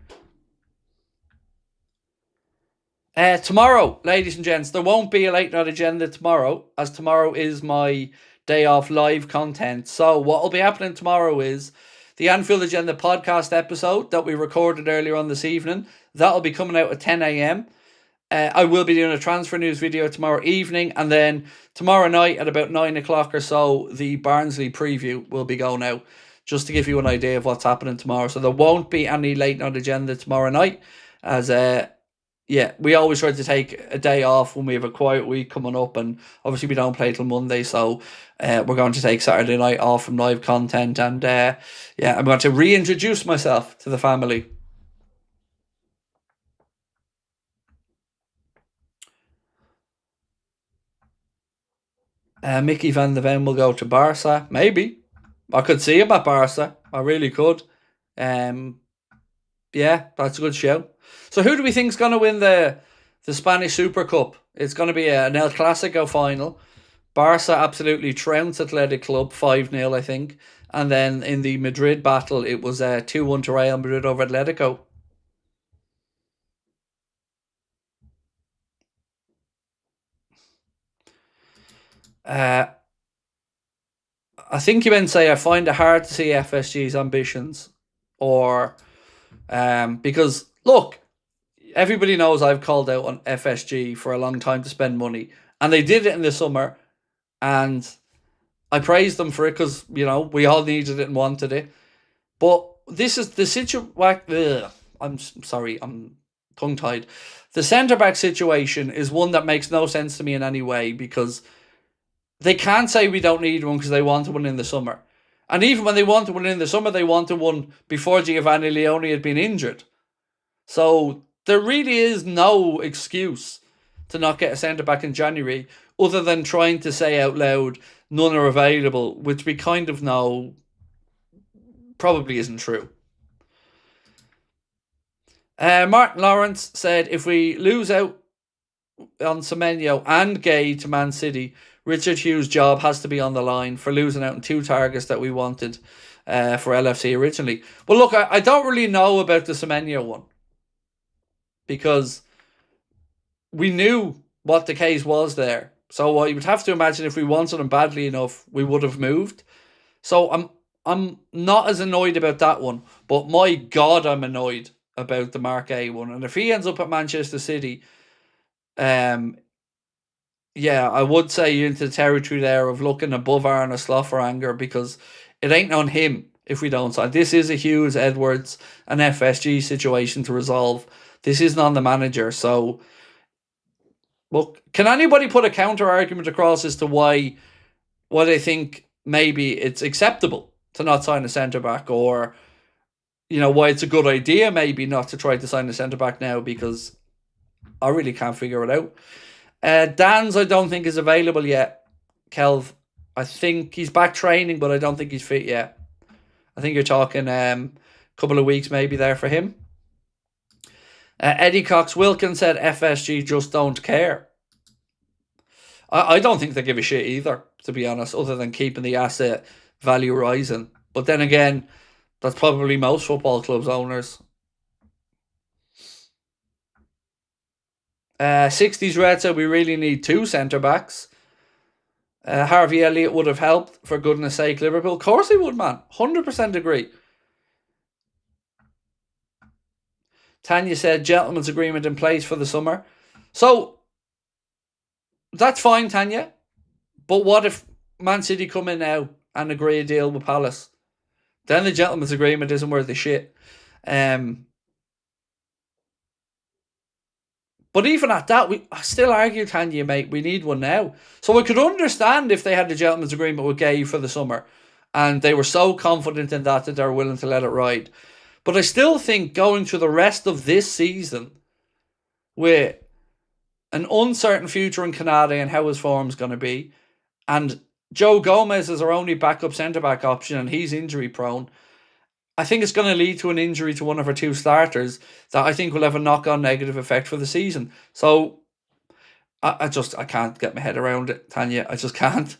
Tomorrow, ladies and gents, there won't be a late night agenda tomorrow, as tomorrow is my day off live content. So what will be happening tomorrow is the Anfield Agenda podcast episode that we recorded earlier on this evening. That'll be coming out at 10 a.m. I will be doing a transfer news video tomorrow evening, and then tomorrow night at about 9 o'clock or so, the Barnsley preview will be going out, just to give you an idea of what's happening tomorrow. So there won't be any late night agenda tomorrow night, as we always try to take a day off when we have a quiet week coming up, and obviously we don't play till Monday, so we're going to take Saturday night off from live content, and I'm going to reintroduce myself to the family. Mickey van de Ven will go to Barca. Maybe. I could see him at Barca. I really could. Yeah, that's a good show. So who do we think's going to win the Spanish Super Cup? It's going to be an El Clasico final. Barca absolutely trounced Athletic Club 5-0, I think. And then in the Madrid battle, it was 2-1 to Real Madrid over Atletico. I think you meant say I find it hard to see FSG's ambitions, or because look, everybody knows I've called out on FSG for a long time to spend money, and they did it in the summer, and I praised them for it because we all needed it and wanted it. But this is the situation. I'm sorry, I'm tongue tied. The centre back situation is one that makes no sense to me in any way, because they can't say we don't need one because they wanted one in the summer. And even when they wanted one in the summer, they wanted one before Giovanni Leone had been injured. So there really is no excuse to not get a centre back in January, other than trying to say out loud none are available, which we kind of know probably isn't true. Martin Lawrence said if we lose out on Semenyo and GUEHI to Man City, Richard Hughes' job has to be on the line for losing out on 2 targets that we wanted for LFC originally. But look, I don't really know about the Semenyo one, because we knew what the case was there. So I would have to imagine if we wanted him badly enough, we would have moved. So I'm not as annoyed about that one, but my God, I'm annoyed about the Mark A one. And if he ends up at Manchester City, yeah, I would say you're into the territory there of looking above Arne Slot for anger, because it ain't on him if we don't sign. This is a Hughes, Edwards, and FSG situation to resolve. This isn't on the manager. So, look, can anybody put a counter argument across as to why they think maybe it's acceptable to not sign a centre back, or why it's a good idea maybe not to try to sign a centre back now? Because I really can't figure it out. Dan's I don't think is available yet, Kelv. I think he's back training, but I don't think he's fit yet. I think you're talking a couple of weeks maybe there for him. Eddie Cox-Wilkins said FSG just don't care. I don't think they give a shit either, to be honest, other than keeping the asset value rising. But then again, that's probably most football clubs' owners. 60s Red said we really need 2 centre-backs. Harvey Elliott would have helped, for goodness sake, Liverpool. Of course he would, man. 100% agree. Tanya said gentleman's agreement in place for the summer. So, that's fine, Tanya. But what if Man City come in now and agree a deal with Palace? Then the gentleman's agreement isn't worth a shit. But even at that, I still argue, Tanya, mate, we need one now. So I could understand if they had the gentleman's agreement with GUEHI for the summer, and they were so confident in that they were willing to let it ride. But I still think going through the rest of this season with an uncertain future in Canada and how his form's going to be, and Joe Gomez is our only backup centre-back option and he's injury prone, I think it's going to lead to an injury to one of our 2 starters that I think will have a knock-on negative effect for the season. So I can't get my head around it, Tanya. I just can't.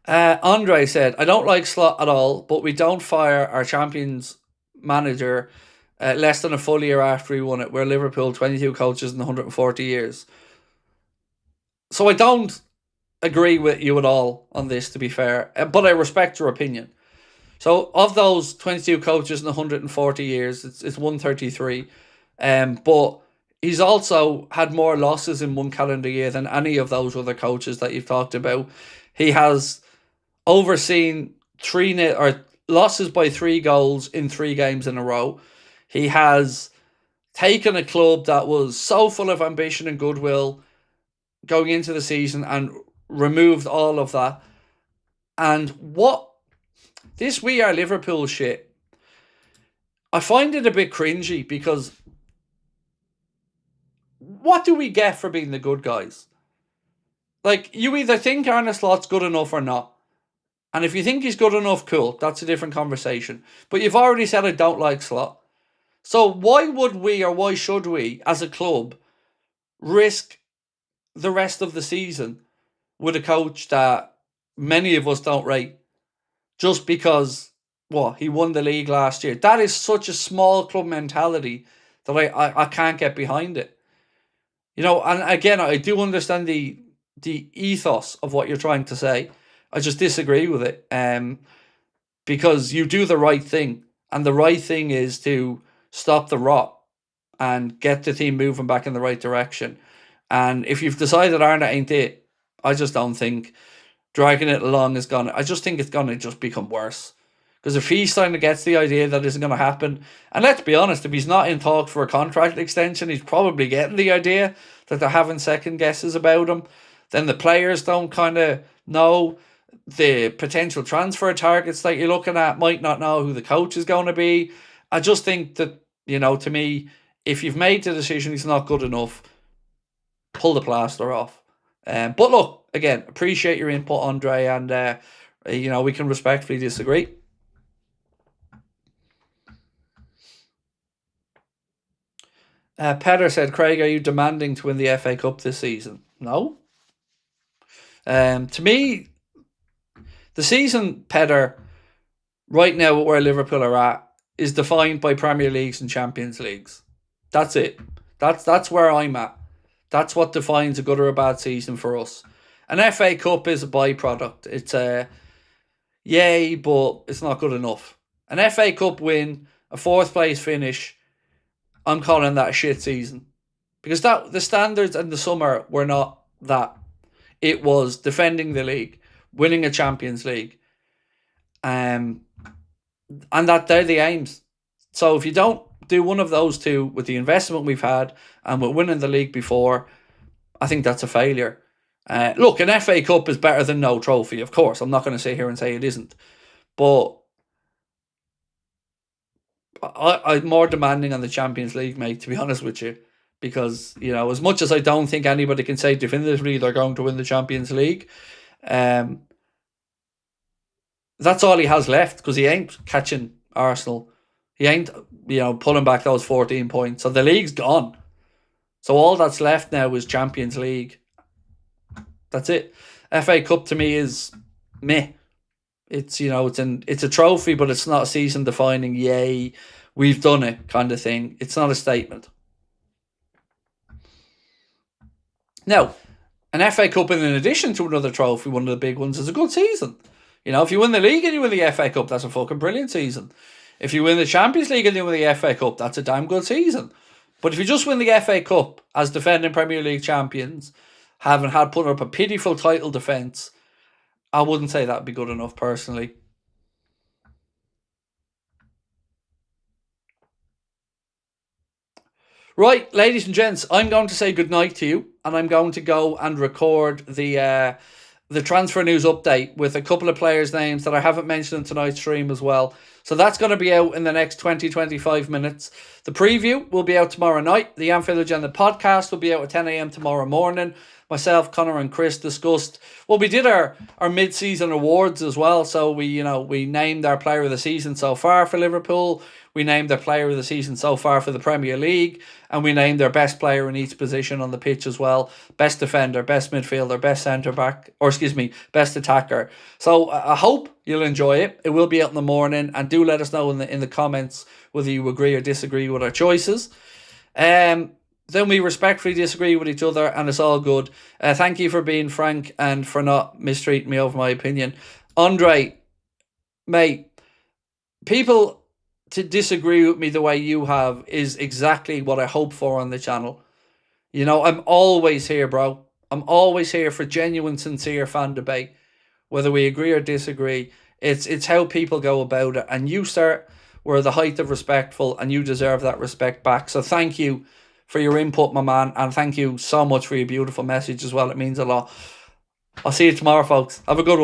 Andre said, I don't like Slot at all, but we don't fire our Champions manager less than a full year after we won it. We're Liverpool, 22 coaches in 140 years. So I don't agree with you at all on this, to be fair, but I respect your opinion. So of those 22 coaches in 140 years, it's 133. But he's also had more losses in one calendar year than any of those other coaches that you've talked about. He has overseen losses by 3 goals in 3 games in a row. He has taken a club that was so full of ambition and goodwill going into the season and removed all of that. And this We Are Liverpool shit, I find it a bit cringy, because what do we get for being the good guys? Like, you either think Arne Slot's good enough or not. And if you think he's good enough, cool. That's a different conversation. But you've already said I don't like Slot. So why would we, or why should we, as a club, risk the rest of the season with a coach that many of us don't rate just because, he won the league last year? That is such a small club mentality that I can't get behind it. And again, I do understand the ethos of what you're trying to say. I just disagree with it. Because you do the right thing. And the right thing is to stop the rot and get the team moving back in the right direction. And if you've decided Arne ain't it, I just don't think dragging it along is I just think it's going to just become worse. Because if he's starting to get the idea that isn't going to happen, and let's be honest, if he's not in talks for a contract extension, he's probably getting the idea that they're having second guesses about him. Then the players don't kind of know the potential transfer targets that you're looking at, might not know who the coach is going to be. I just think that, to me, if you've made the decision he's not good enough, pull the plaster off. But look, again, appreciate your input, Andre, and we can respectfully disagree. Petter said, Craig, are you demanding to win the FA Cup this season? No. To me, the season, Petter, right now where Liverpool are at, is defined by Premier Leagues and Champions Leagues. That's it. That's where I'm at. That's what defines a good or a bad season for us. An FA Cup is a byproduct. It's yay, but it's not good enough. An FA Cup win, a fourth place finish, I'm calling that a shit season. Because the standards in the summer were not that. It was defending the league, winning a Champions League. And that they're the aims. So if you don't do one of those two with the investment we've had and with winning the league before, I think that's a failure. Look, an FA Cup is better than no trophy, of course. I'm not going to sit here and say it isn't. But I'm more demanding on the Champions League, mate, to be honest with you. Because, as much as I don't think anybody can say definitively they're going to win the Champions League, that's all he has left, because he ain't catching Arsenal. He ain't, pulling back those 14 points. So the league's gone. So all that's left now is Champions League. That's it. FA Cup to me is meh. It's, it's a trophy, but it's not a season defining, yay, we've done it kind of thing. It's not a statement. Now, an FA Cup in addition to another trophy, one of the big ones, is a good season. If you win the league and you win the FA Cup, that's a fucking brilliant season. If you win the Champions League and you win the FA Cup, that's a damn good season. But if you just win the FA Cup as defending Premier League champions, having had put up a pitiful title defence, I wouldn't say that'd be good enough personally. Right, ladies and gents, I'm going to say goodnight to you, and I'm going to go and record the transfer news update with a couple of players' names that I haven't mentioned in tonight's stream as well. So that's going to be out in the next 20-25 minutes. The preview will be out tomorrow night. The Anfield Agenda podcast will be out at 10 a.m. tomorrow morning. Myself, Connor and Chris discussed, we did our mid-season awards as well. So we named our player of the season so far for Liverpool. We named our player of the season so far for the Premier League. And we named our best player in each position on the pitch as well. Best defender, best midfielder, best centre-back, best attacker. So I hope you'll enjoy it. It will be out in the morning. And do let us know in the comments whether you agree or disagree with our choices. Then we respectfully disagree with each other, and it's all good. Thank you for being frank and for not mistreating me over my opinion. Andre, mate, people to disagree with me the way you have is exactly what I hope for on the channel. I'm always here, bro. I'm always here for genuine, sincere fan debate. Whether we agree or disagree, it's how people go about it. And you, sir, were the height of respectful, and you deserve that respect back. So thank you for your input, my man, and thank you so much for your beautiful message as well. It means a lot. I'll see you tomorrow, folks. Have a good one.